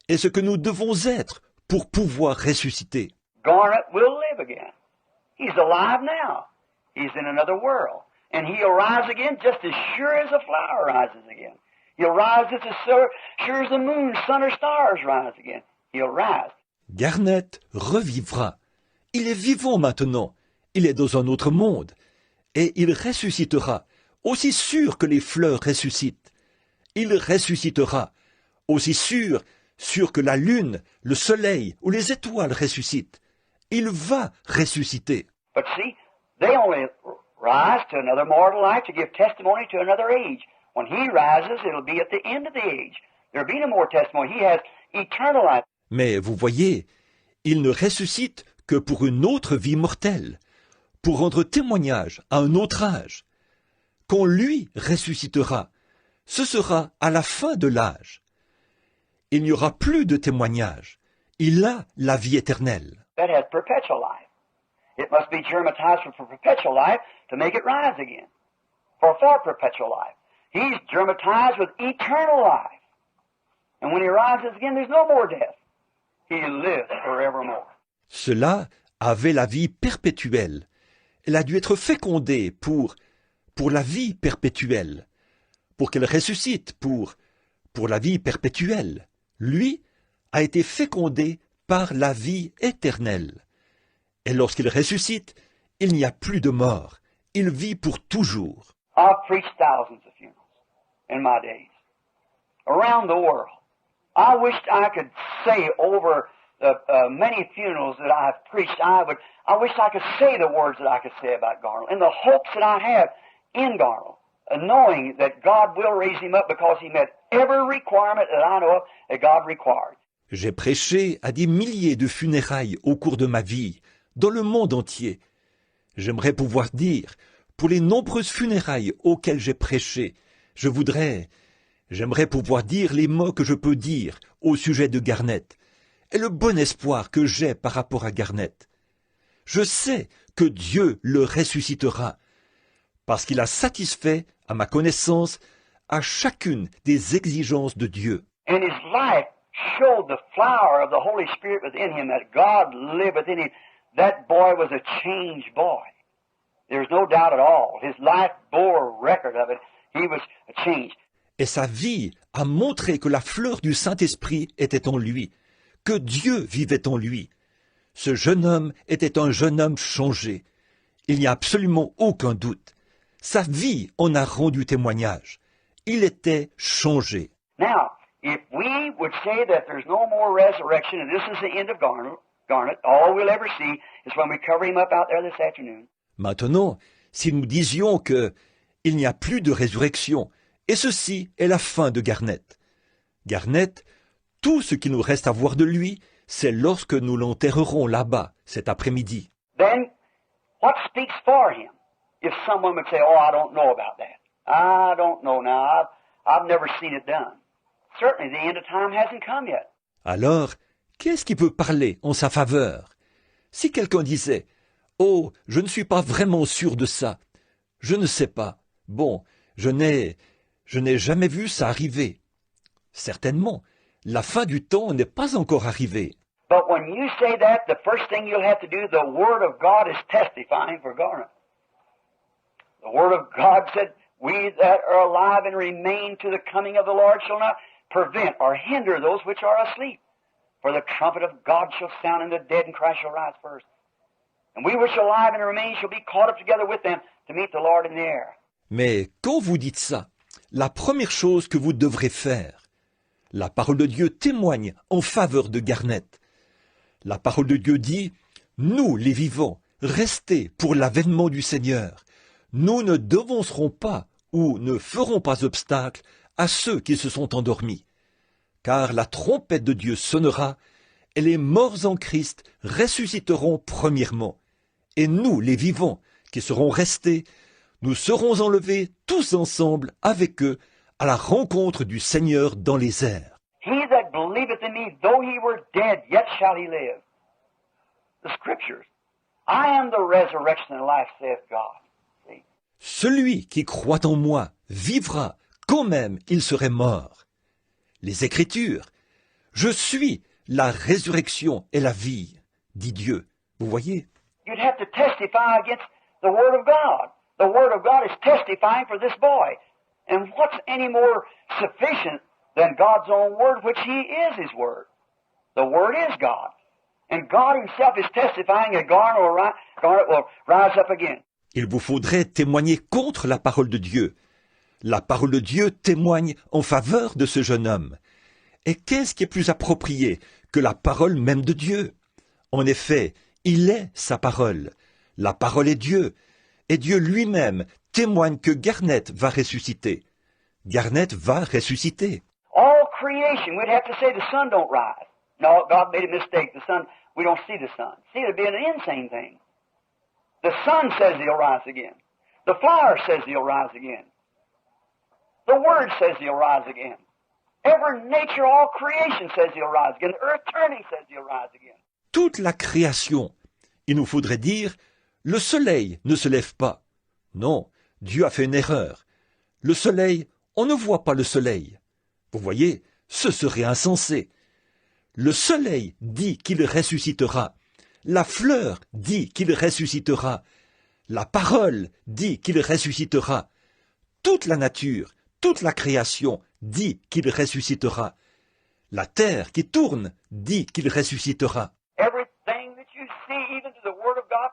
et ce que nous devons être pour pouvoir ressusciter.
Garnet will live again. He's alive now. He's in another world. And he'll rise again just as sure as a flower rises again. He'll rise just as sure as the moon, sun, or stars rise again. He'll rise.
Garnet revivra. Il est vivant maintenant. Il est dans un autre monde. Et il ressuscitera, aussi sûr que les fleurs ressuscitent. Il ressuscitera, aussi sûr que la lune, le soleil ou les étoiles ressuscitent. Il va ressusciter.
But see, they only rise to another mortal life to give testimony to another age. When he rises, it'll be at the end of the age. There'll be no more testimony. He has eternal life.
Mais vous voyez, il ne ressuscite que pour une autre vie mortelle, pour rendre témoignage à un autre âge. Quand lui ressuscitera, ce sera à la fin de l'âge. Il n'y aura plus de témoignage. Il a la vie éternelle.
That has perpetual life. It must be germatized for perpetual life to make it rise again. For perpetual life. He's germatized with eternal life. And when he rises again, there's no more death. He lives forevermore.
Cela avait la vie perpétuelle. Elle a dû être fécondée pour la vie perpétuelle, pour qu'elle ressuscite pour la vie perpétuelle. Lui a été fécondé par la vie éternelle. Et lorsqu'il ressuscite, il n'y a plus de mort. Il vit pour toujours.
I've preached thousands of funerals in my days, around the world. I wished I could say over the many funerals that I've preached, I wish I could say the words that I could say about Garland, and the hopes that I have in Garland, knowing that God will raise him up because he met every requirement that I know of that God required.
J'ai prêché à des milliers de funérailles au cours de ma vie, dans le monde entier. J'aimerais pouvoir dire, pour les nombreuses funérailles auxquelles j'ai prêché, j'aimerais pouvoir dire les mots que je peux dire au sujet de Garnett, et le bon espoir que j'ai par rapport à Garnett. Je sais que Dieu le ressuscitera, parce qu'il a satisfait, à ma connaissance, à chacune des exigences de Dieu.
And his life showed the flower of the Holy Spirit within him, that God lived within him. That boy was a changed boy. There's no doubt at all. His life bore a record of it. He was a changed.
Et sa vie a montré que la fleur du Saint-Esprit était en lui, que Dieu vivait en lui. Ce jeune homme était un jeune homme changé. Il n'y a absolument aucun doute. Sa vie en a rendu témoignage. Il était changé.
Now, if we would say that there's no more resurrection and this is the end of Garnet, all we'll ever see is when we cover him up out there this afternoon.
Maintenant, si nous disions que il n'y a plus de résurrection, et ceci est la fin de Garnett. Garnett, tout ce qu'il nous reste à voir de lui, c'est lorsque nous l'enterrerons là-bas, cet après-midi.
Then, what speaks for him? If someone would say, oh, I don't know about that. I don't know now. I've never seen it done. Certainly the end of time hasn't come yet.
Alors, qu'est-ce qui peut parler en sa faveur? Si quelqu'un disait, oh, je ne suis pas vraiment sûr de ça, je ne sais pas, bon, je n'ai jamais vu ça arriver. Certainement, la fin du temps n'est pas encore arrivée.
But when you say that, the first thing you'll have to do, the Word of God is testifying for Garnet. The Word of God said, we that are alive and remain to the coming of the Lord shall not prevent or hinder those which are asleep. For the trumpet of God shall sound, and the dead in Christ shall rise first. And we which are alive and remain shall be caught up together with them to meet the Lord in the air.
Mais quand vous dites ça, la première chose que vous devrez faire. La parole de Dieu témoigne en faveur de Garnett. La parole de Dieu dit, « Nous, les vivants, restez pour l'avènement du Seigneur. Nous ne devancerons pas ou ne ferons pas obstacle à ceux qui se sont endormis. Car la trompette de Dieu sonnera, et les morts en Christ ressusciteront premièrement. Et nous, les vivants, qui serons restés, nous serons enlevés tous ensemble avec eux à la rencontre du Seigneur dans les airs. »
He that believeth in me, though he were dead, yet shall he live. The Scriptures. I am the resurrection and life, saith God. See?
Celui qui croit en moi vivra, quand même il serait mort. Les Écritures. Je suis la résurrection et la vie, dit Dieu. Vous voyez?
You'd have to testify against the Word of God. The Word of God is testifying for this boy. And what's any more sufficient than God's own Word, which He is His Word? The Word is God. And God Himself is testifying that Garnet will rise up again.
Il vous faudrait témoigner contre la parole de Dieu. La parole de Dieu témoigne en faveur de ce jeune homme. Et qu'est-ce qui est plus approprié que la parole même de Dieu? En effet, il est sa parole. La parole est Dieu. Et Dieu lui-même témoigne que Garnett va ressusciter. Garnett va ressusciter.
All creation, we'd have to say the sun don't rise. No, God made a mistake. The sun, we don't see the sun. See, it'd be an insane thing. The sun says he'll rise again. The flower says he'll rise again. The Word says he'll rise again. Every nature, all creation says he'll rise again. The earth turning says he'll rise again.
Toute la création. Il nous faudrait dire, le soleil ne se lève pas. Non, Dieu a fait une erreur. Le soleil, on ne voit pas le soleil. Vous voyez, ce serait insensé. Le soleil dit qu'il ressuscitera. La fleur dit qu'il ressuscitera. La parole dit qu'il ressuscitera. Toute la nature, toute la création dit qu'il ressuscitera. La terre qui tourne dit qu'il ressuscitera.
Everything that you see, even to the Word of God,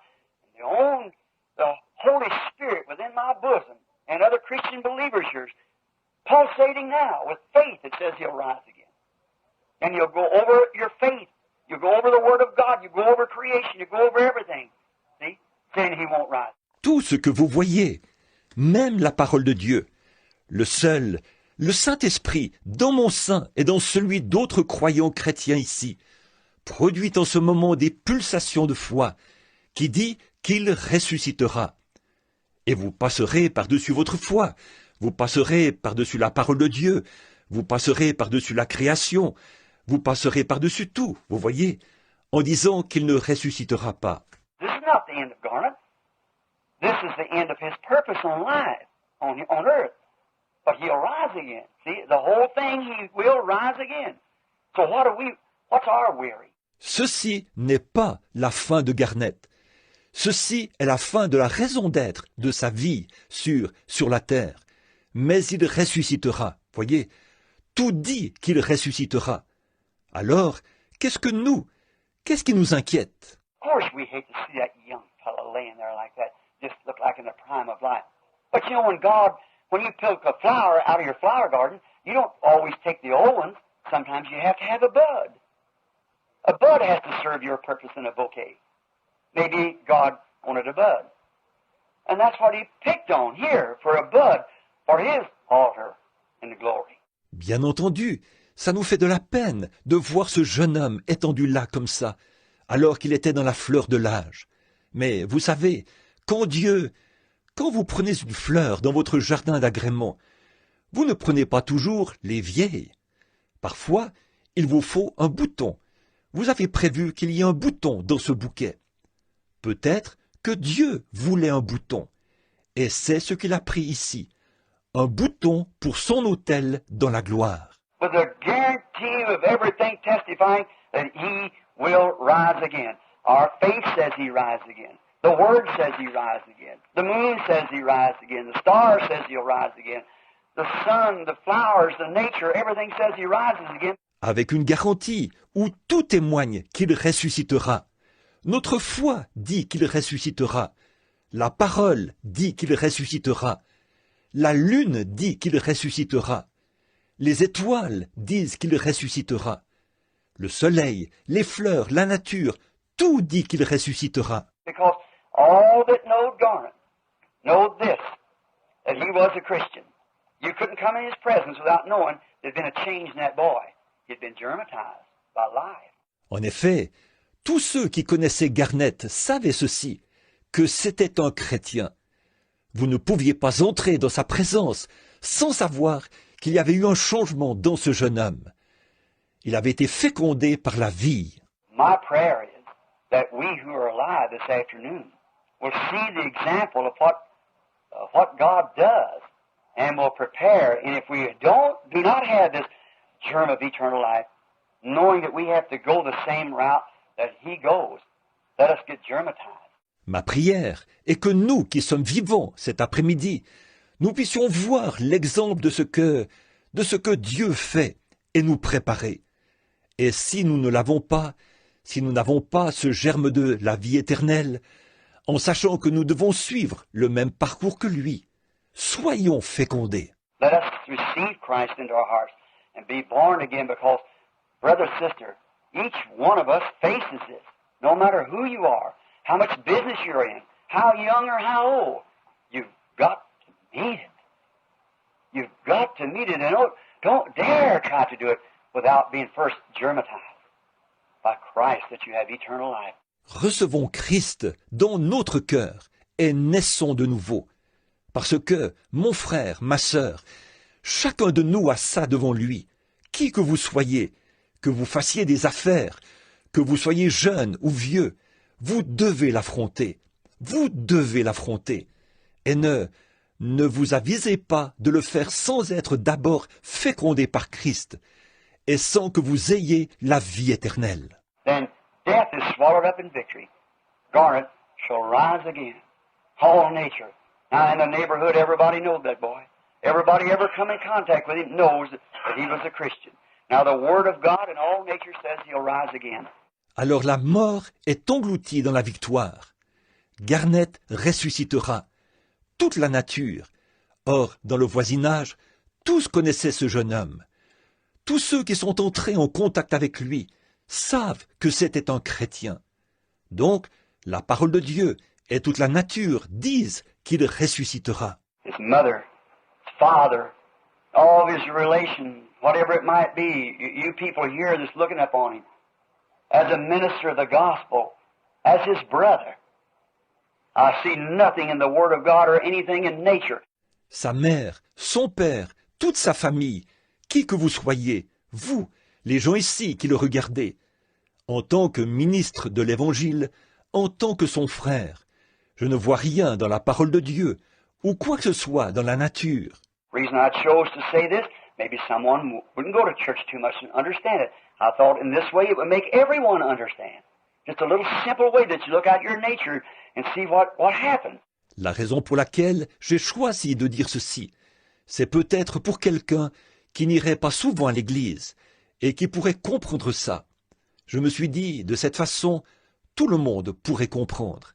the Holy Spirit within my bosom, and other Christian believers here, pulsating now with faith that says he'll rise again. And you'll go over your faith. You go over the Word of God. You go over creation. You go over everything. See? Saying he won't rise.
Tout ce que vous voyez, même la parole de Dieu, le seul, le Saint-Esprit, dans mon sein et dans celui d'autres croyants chrétiens ici, produit en ce moment des pulsations de foi qui dit qu'il ressuscitera. Et vous passerez par-dessus votre foi, vous passerez par-dessus la parole de Dieu, vous passerez par-dessus la création, vous passerez par-dessus tout, vous voyez, en disant qu'il ne ressuscitera pas.
This is not the end of Garnet. This is the end of his purpose on life, on earth. But he'll rise again. See, the whole thing, he will rise again. So what's our weary?
Ceci n'est pas la fin de Garnett. Ceci est la fin de la raison d'être de sa vie sur la terre. Mais il ressuscitera. Voyez, tout dit qu'il ressuscitera. Alors, qu'est-ce qui nous inquiète?
Of course, we hate to see that young fellow laying there like that, just look like in the prime of life. But you know, when you pick a flower out of your flower garden, you don't always take the old ones. Sometimes you have to have a bud. A bud has to serve your purpose in a bouquet. Maybe God wanted a bud. And that's what he picked on here, for a bud, for his altar in the glory.
Bien entendu, ça nous fait de la peine de voir ce jeune homme étendu là comme ça, alors qu'il était dans la fleur de l'âge. Mais vous savez, quand vous prenez une fleur dans votre jardin d'agrément, vous ne prenez pas toujours les vieilles. Parfois, il vous faut un bouton. Vous avez prévu qu'il y ait un bouton dans ce bouquet. Peut-être que Dieu voulait un bouton, et c'est ce qu'il a pris ici, un bouton pour son autel dans la gloire.
With a guarantee of everything testifying that he will rise again. Our faith says he rise again. The Word says he rise again. The moon says he rise again. The star says he'll rise again. The sun, the flowers, the nature, everything says he rises again.
Avec une garantie où tout témoigne qu'il ressuscitera. Notre foi dit qu'il ressuscitera. La parole dit qu'il ressuscitera. La lune dit qu'il ressuscitera. Les étoiles disent qu'il ressuscitera. Le soleil, les fleurs, la nature, tout dit qu'il ressuscitera.
Because all that knowed Garnet knowed this, that he was a Christian. You couldn't come in his presence without knowing there'd been a change in that boy. He'd been germatized by life.
En effet, tous ceux qui connaissaient Garnet savaient ceci, que c'était un chrétien. Vous ne pouviez pas entrer dans sa présence sans savoir qu'il y avait eu un changement dans ce jeune homme. Il avait été fécondé par la vie.
My prayer is that we who are alive this afternoon will see the example of what God does and will prepare. And if we do not have this germ of eternal life, knowing that we have to go the same route that he goes, let us get germatized.
Ma prière est que nous qui sommes vivants cet après-midi, nous puissions voir l'exemple de ce que Dieu fait et nous préparer. Et si nous ne l'avons pas, si nous n'avons pas ce germe de la vie éternelle, en sachant que nous devons suivre le même parcours que lui, soyons fécondés.
Let us receive Christ into our hearts and be born again because, brother, sister, each one of us faces this. No matter who you are, how much business you're in, how young or how old, you've got to meet it. You've got to meet it, and don't dare try to do it without being first germatized by Christ that you have eternal life.
Recevons Christ dans notre cœur et naissons de nouveau. Parce que, mon frère, ma sœur, chacun de nous a ça devant lui. Qui que vous soyez, que vous fassiez des affaires, que vous soyez jeune ou vieux, vous devez l'affronter. Vous devez l'affronter. Et ne vous avisez pas de le faire sans être d'abord fécondé par Christ et sans que vous ayez la vie éternelle.
Then death is swallowed up in victory. Garnet shall rise again. All nature. Now in the neighborhood, everybody knows that boy. Everybody ever come in contact with him knows that he was a Christian. Now the Word of God and all nature says he'll rise again.
Alors la mort est engloutie dans la victoire. Garnet ressuscitera. Toute la nature. Or, dans le voisinage, tous connaissaient ce jeune homme. Tous ceux qui sont entrés en contact avec lui savent que c'était un chrétien. Donc, la parole de Dieu et toute la nature disent qu'il ressuscitera.
His mother, his father, all of his relations, whatever it might be, you people here that's looking upon him, as a minister of the gospel, as his brother, I see nothing in the Word of God or anything in nature.
Sa mère, son père, toute sa famille, qui que vous soyez, vous, les gens ici qui le regardez, en tant que ministre de l'Évangile, en tant que son frère, je ne vois rien dans la parole de Dieu, ou quoi que ce soit dans la nature.
Reason I chose to say this, maybe someone wouldn't go to church too much and understand it. I thought in this way it would make everyone understand. Just a little simple way that you look at your nature and see what happens.
La raison pour laquelle j'ai choisi de dire ceci, c'est peut-être pour quelqu'un qui n'irait pas souvent à l'église et qui pourrait comprendre ça. Je me suis dit, de cette façon, tout le monde pourrait comprendre.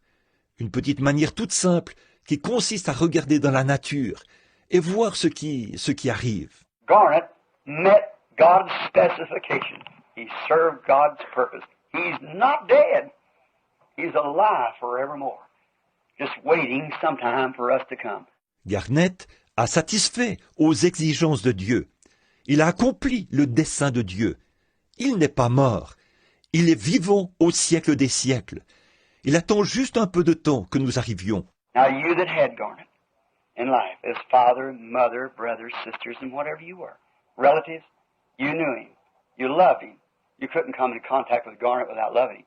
Une petite manière toute simple qui consiste à regarder dans la nature et voir ce qui arrive.
Garnet met God's specification. He served God's purpose. He's not dead. He's alive forevermore. Just waiting sometime for us to come.
Garnet a satisfait aux exigences de Dieu. Il a accompli le dessein de Dieu. Il n'est pas mort. Il est vivant au siècle des siècles. Il attend juste un peu de temps que nous arrivions.
Now you that had Garnet in life, as father, mother, brothers, sisters, and whatever you were, relatives, you knew him. You loved him. You couldn't come in contact with Garnet without loving him.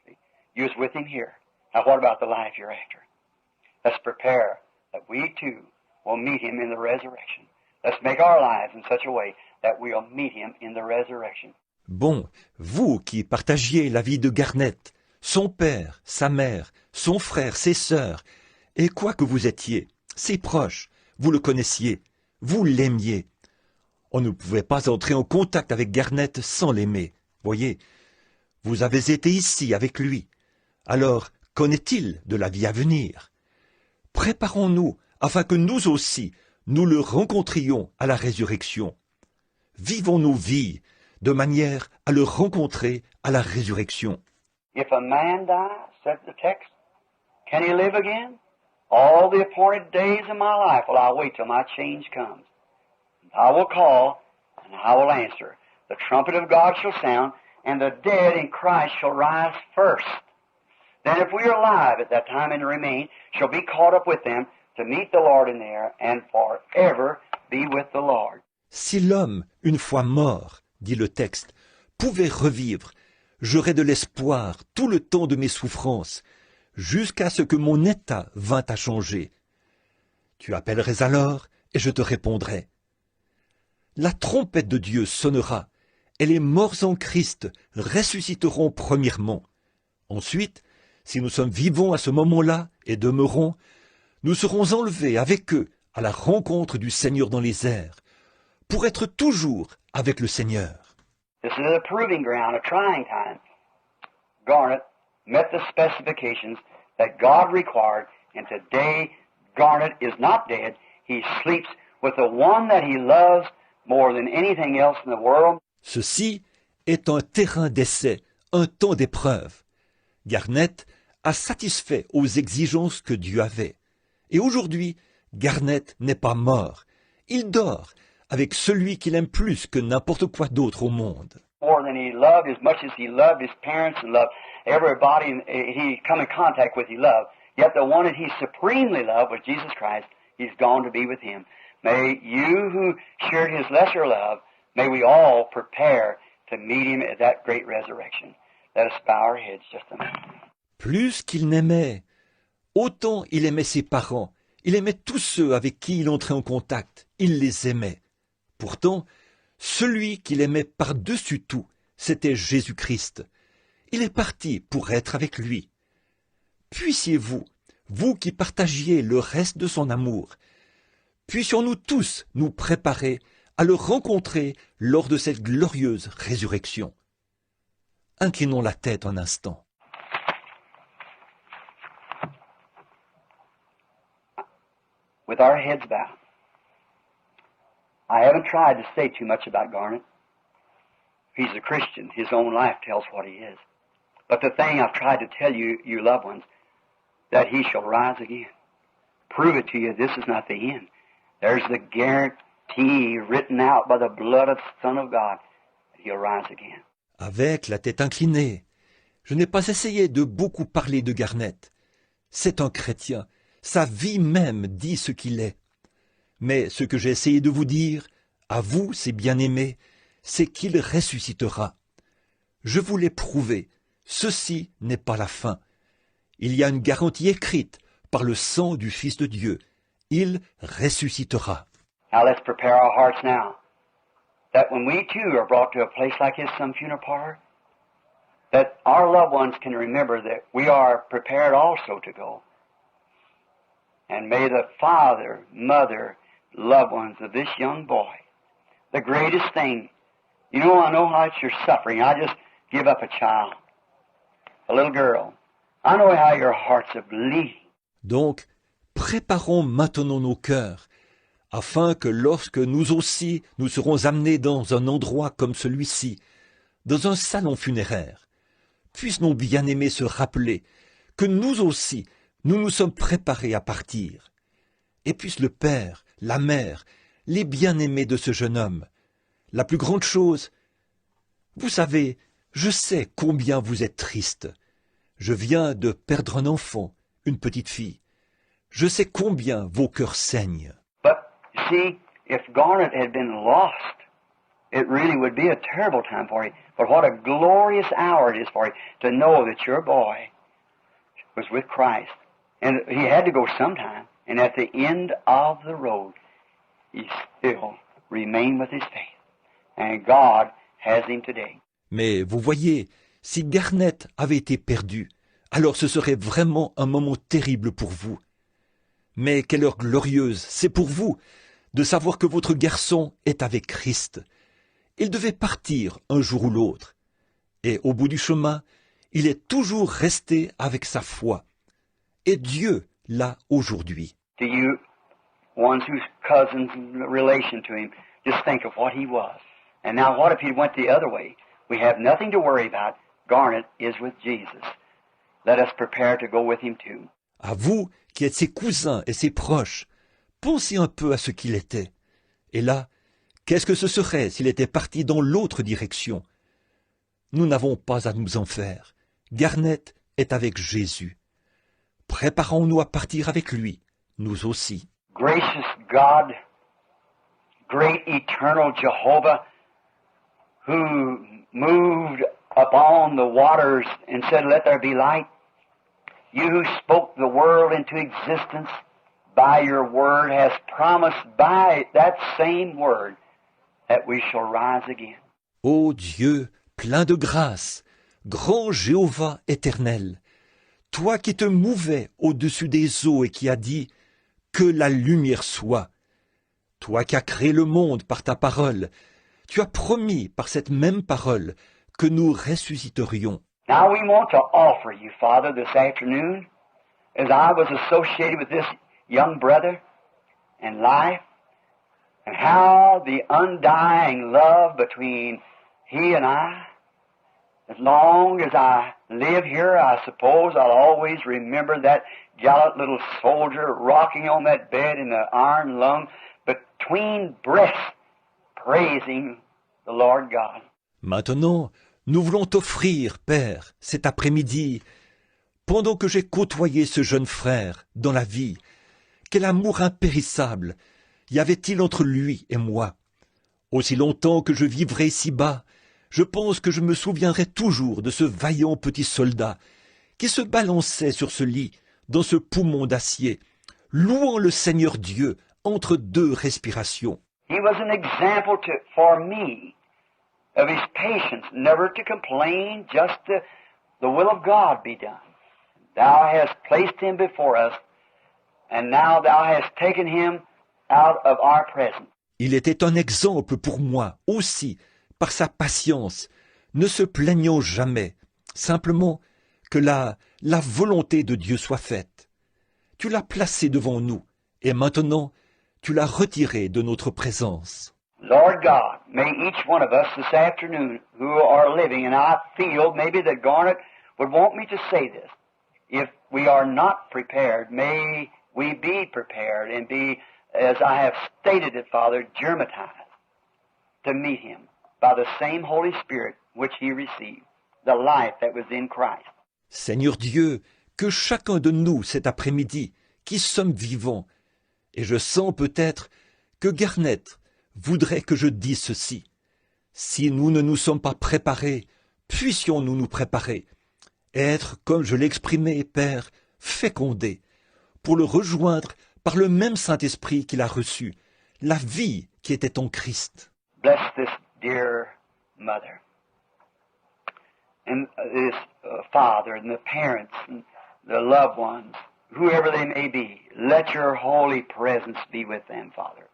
See? You was with him here. Now what about the life you're after? Let's prepare that we too will meet him in the resurrection. Let's make our lives in such a way that we'll meet him in the resurrection.
Bon, vous qui partagiez la vie de Garnet, son père, sa mère, son frère, ses sœurs, et quoi que vous étiez, ses proches, vous le connaissiez, vous l'aimiez. On ne pouvait pas entrer en contact avec Garnet sans l'aimer. Voyez, vous avez été ici avec lui. Alors, qu'en est-il de la vie à venir? Préparons-nous afin que nous aussi, nous le rencontrions à la résurrection. Vivons nos vies de manière à le rencontrer à la résurrection.
If a man die, said the text, can he live again? All the appointed days of my life will I wait till my change comes. I will call, and I will answer. The trumpet of God shall sound, and the dead in Christ shall rise first. Then if we are alive at that time and remain, shall be caught up with them to meet the Lord in the air, and forever be with the Lord.
Si l'homme, une fois mort, dit le texte, pouvait revivre, j'aurais de l'espoir tout le temps de mes souffrances, jusqu'à ce que mon état vînt à changer. Tu appellerais alors, et je te répondrai. La trompette de Dieu sonnera, et les morts en Christ ressusciteront premièrement. Ensuite, si nous sommes vivants à ce moment-là et demeurons, nous serons enlevés avec eux à la rencontre du Seigneur dans les airs, pour être toujours avec le Seigneur.
This is a proving ground, a trying time. Garnet met the specifications that God required, and today Garnet is not dead. He sleeps with the one that he loves more than anything else in the world.
Ceci est un terrain d'essai, un temps d'épreuve. Garnet a satisfait aux exigences que Dieu avait. Et aujourd'hui, Garnet n'est pas mort. Il dort avec celui qu'il aime plus que n'importe quoi d'autre au monde.
More than he loved, as much as he loved his parents and loved everybody he come in contact with, he loved. Yet the one that he supremely loved was Jesus Christ. He's gone to be with him. May you who shared his lesser love, may we all prepare to meet him at that great resurrection. Let us bow our heads just a minute.
Plus qu'il n'aimait, autant il aimait ses parents, il aimait tous ceux avec qui il entrait en contact, il les aimait. Pourtant, celui qu'il aimait par-dessus tout, c'était Jésus-Christ. Il est parti pour être avec lui. Puissiez-vous, vous qui partagiez le reste de son amour, puissions-nous tous nous préparer à le rencontrer lors de cette glorieuse résurrection. Inclinons la tête un instant.
With our heads bowed. I haven't tried to say too much about Garnet. He's a Christian. His own life tells what he is. But the thing I've tried to tell you, you loved ones, that he shall rise again. Prove it to you, this is not the end. There's the guarantee written out by the blood of the Son of God that he'll rise again.
Avec la tête inclinée, je n'ai pas essayé de beaucoup parler de Garnet. C'est un chrétien. Sa vie même dit ce qu'il est. Mais ce que j'ai essayé de vous dire, à vous, ses bien-aimés, c'est qu'il ressuscitera. Je vous l'ai prouvé, ceci n'est pas la fin. Il y a une garantie écrite par le sang du Fils de Dieu. Il ressuscitera.
Now let's prepare our hearts now, that when we too are brought to a place like this, some funeral parlor, that our loved ones can remember that we are prepared also to go. And may the father, mother, loved ones of this young boy, the greatest thing, I know how much you're suffering. I just give up a child, a little girl. I know how your hearts are bleeding.
Donc, préparons maintenant nos cœurs, afin que lorsque nous aussi nous serons amenés dans un endroit comme celui-ci, dans un salon funéraire, puissent nos bien-aimés se rappeler que nous aussi, nous nous sommes préparés à partir. Et puisse le père, la mère, les bien-aimés de ce jeune homme, la plus grande chose, vous savez, je sais combien vous êtes triste. Je viens de perdre un enfant, une petite fille. Je sais combien vos cœurs saignent.
But, you see, if Garnet had been lost, it really would be a terrible time for you. But what a glorious hour it is for you to know that your boy was with Christ. And he had to go sometime. And at the end of the road, he still remained with his faith. And God has him today.
Mais vous voyez, si Garnet avait été perdu, alors ce serait vraiment un moment terrible pour vous. Mais quelle heure glorieuse, c'est pour vous, de savoir que votre garçon est avec Christ. Il devait partir un jour ou l'autre. Et au bout du chemin, il est toujours resté avec sa foi. Et Dieu l'a aujourd'hui.
Do you ones whose cousins and relation to him. Just think of what he was. And now what if he went the other way? We have nothing to worry about. Garnet is with Jesus. Let us prepare to go with him too.
À vous qui êtes ses cousins et ses proches, pensez un peu à ce qu'il était. Et là, qu'est-ce que ce serait s'il était parti dans l'autre direction? Nous n'avons pas à nous en faire. Garnet est avec Jésus. Préparons-nous à partir avec lui, nous aussi.
Gracious God, great eternal Jehovah, who moved upon the waters and said, "Let there be light." You who spoke the world into existence by your word has promised by that same word that we shall rise again.
Ô Dieu, plein de grâce, grand Jéhovah éternel, toi qui te mouvais au-dessus des eaux et qui as dit « Que la lumière soit », toi qui as créé le monde par ta parole, tu as promis par cette même parole que nous ressusciterions.
Now we want to offer you, Father, this afternoon, as I was associated with this young brother in life, and how the undying love between he and I, as long as I live here, I suppose I'll always remember that gallant little soldier rocking on that bed in the iron lung between breaths, praising the Lord God.
Maintenant, nous voulons t'offrir, Père, cet après-midi, pendant que j'ai côtoyé ce jeune frère dans la vie, quel amour impérissable y avait-il entre lui et moi? Aussi longtemps que je vivrai ici-bas, je pense que je me souviendrai toujours de ce vaillant petit soldat qui se balançait sur ce lit, dans ce poumon d'acier, louant le Seigneur Dieu entre deux respirations.
He was an example for me of his patience, never to complain, just the will of God be done. Thou hast placed him before us, and now thou hast taken him out of our presence.
Il était un exemple pour moi aussi, par sa patience, ne se plaignant jamais, simplement que la volonté de Dieu soit faite. Tu l'as placé devant nous, et maintenant tu l'as retiré de notre présence.
Lord God, may each one of us this afternoon who are living, and I feel maybe that Garnet would want me to say this, if we are not prepared, may we be prepared and be, as I have stated it, Father, germatized to meet him by the same Holy Spirit which he received, the life that was in Christ.
Seigneur Dieu, que chacun de nous cet après-midi, qui sommes vivants, et je sens peut-être que Garnet voudrait que je dise ceci. Si nous ne nous sommes pas préparés, puissions-nous nous préparer, et être, comme je l'exprimais, Père, fécondés, pour le rejoindre par le même Saint-Esprit qu'il a reçu, la vie qui était en Christ.
Bless this dear mother, and this father, and the parents, and the loved ones, whoever they may be. Let your holy presence be with them, Father.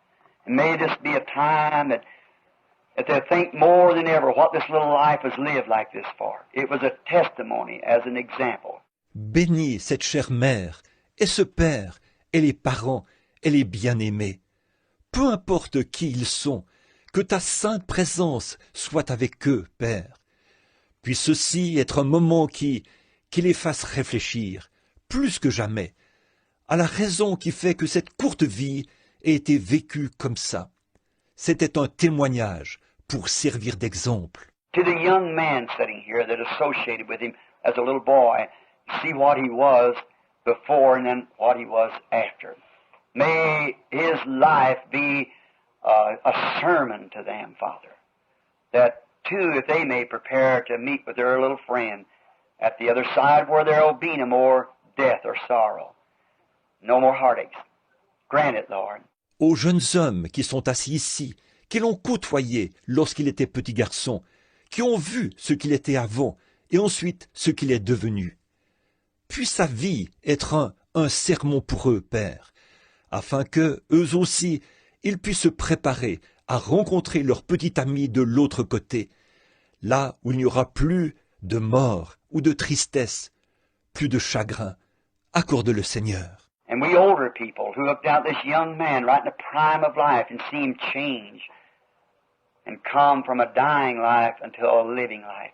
And may this be a time that they think more than ever what this little life has lived like this for. It was a testimony as an example.
Bénis cette chère mère, et ce père, et les parents, et les bien-aimés. Peu importe qui ils sont, que ta sainte présence soit avec eux, Père. Puisse ceci être un moment qui les fasse réfléchir, plus que jamais, à la raison qui fait que cette courte vie ait été vécue comme ça. C'était un témoignage pour servir d'exemple.
To the young man sitting here that associated with him as a little boy, see what he was before and then what he was after. May his life be a sermon to them, Father, that too, if they may prepare to meet with their little friend at the other side where there will be no more death or sorrow, no more heartaches. Grant it, Lord.
Aux jeunes hommes qui sont assis ici, qui l'ont côtoyé lorsqu'il était petit garçon, qui ont vu ce qu'il était avant et ensuite ce qu'il est devenu. Puisse sa vie être un sermon pour eux, Père, afin que, eux aussi, ils puissent se préparer à rencontrer leur petit ami de l'autre côté, là où il n'y aura plus de mort ou de tristesse, plus de chagrin. Accorde le Seigneur.
And we older people who looked out this young man right in the prime of life and see him change and come from a dying life until a living life.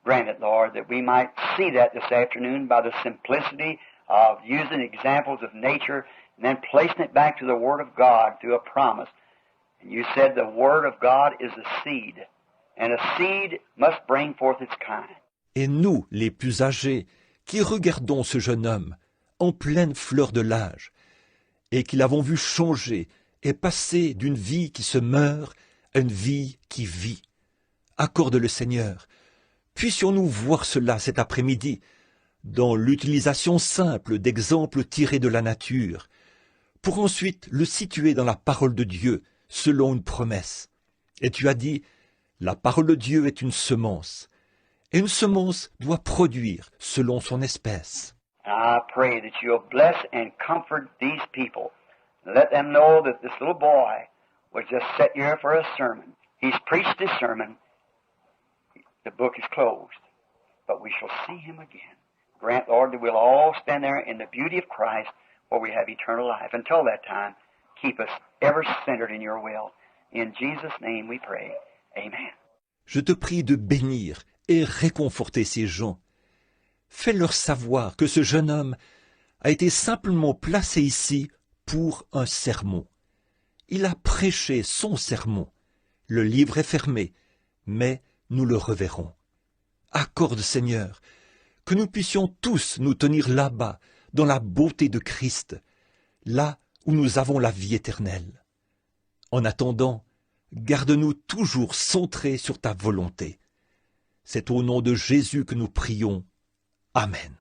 Grant it, Lord, that we might see that this afternoon by the simplicity of using examples of nature and then placing it back to the Word of God through a promise. And you said the Word of God is a seed, and a seed must bring forth its kind.
Et nous, les plus âgés, qui regardons ce jeune homme, en pleine fleur de l'âge, et qui l'avons vu changer et passer d'une vie qui se meurt à une vie qui vit. Accorde le Seigneur. Puissions-nous voir cela cet après-midi, dans l'utilisation simple d'exemples tirés de la nature, pour ensuite le situer dans la parole de Dieu, selon une promesse. Et tu as dit, la parole de Dieu est une semence, et une semence doit produire selon son espèce.
I pray that you'll bless and comfort these people. Let them know that this little boy was just set here for a sermon. He's preached his sermon. The book is closed, but we shall see him again. Grant, Lord, that we'll all stand there in the beauty of Christ where we have eternal life. Until that time, keep us ever centered in your will. In Jesus' name we pray. Amen.
Je te prie de bénir et réconforter ces gens. Fais-leur savoir que ce jeune homme a été simplement placé ici pour un sermon. Il a prêché son sermon. Le livre est fermé, mais nous le reverrons. Accorde, Seigneur, que nous puissions tous nous tenir là-bas, dans la beauté de Christ, là où nous avons la vie éternelle. En attendant, garde-nous toujours centrés sur ta volonté. C'est au nom de Jésus que nous prions. Amen.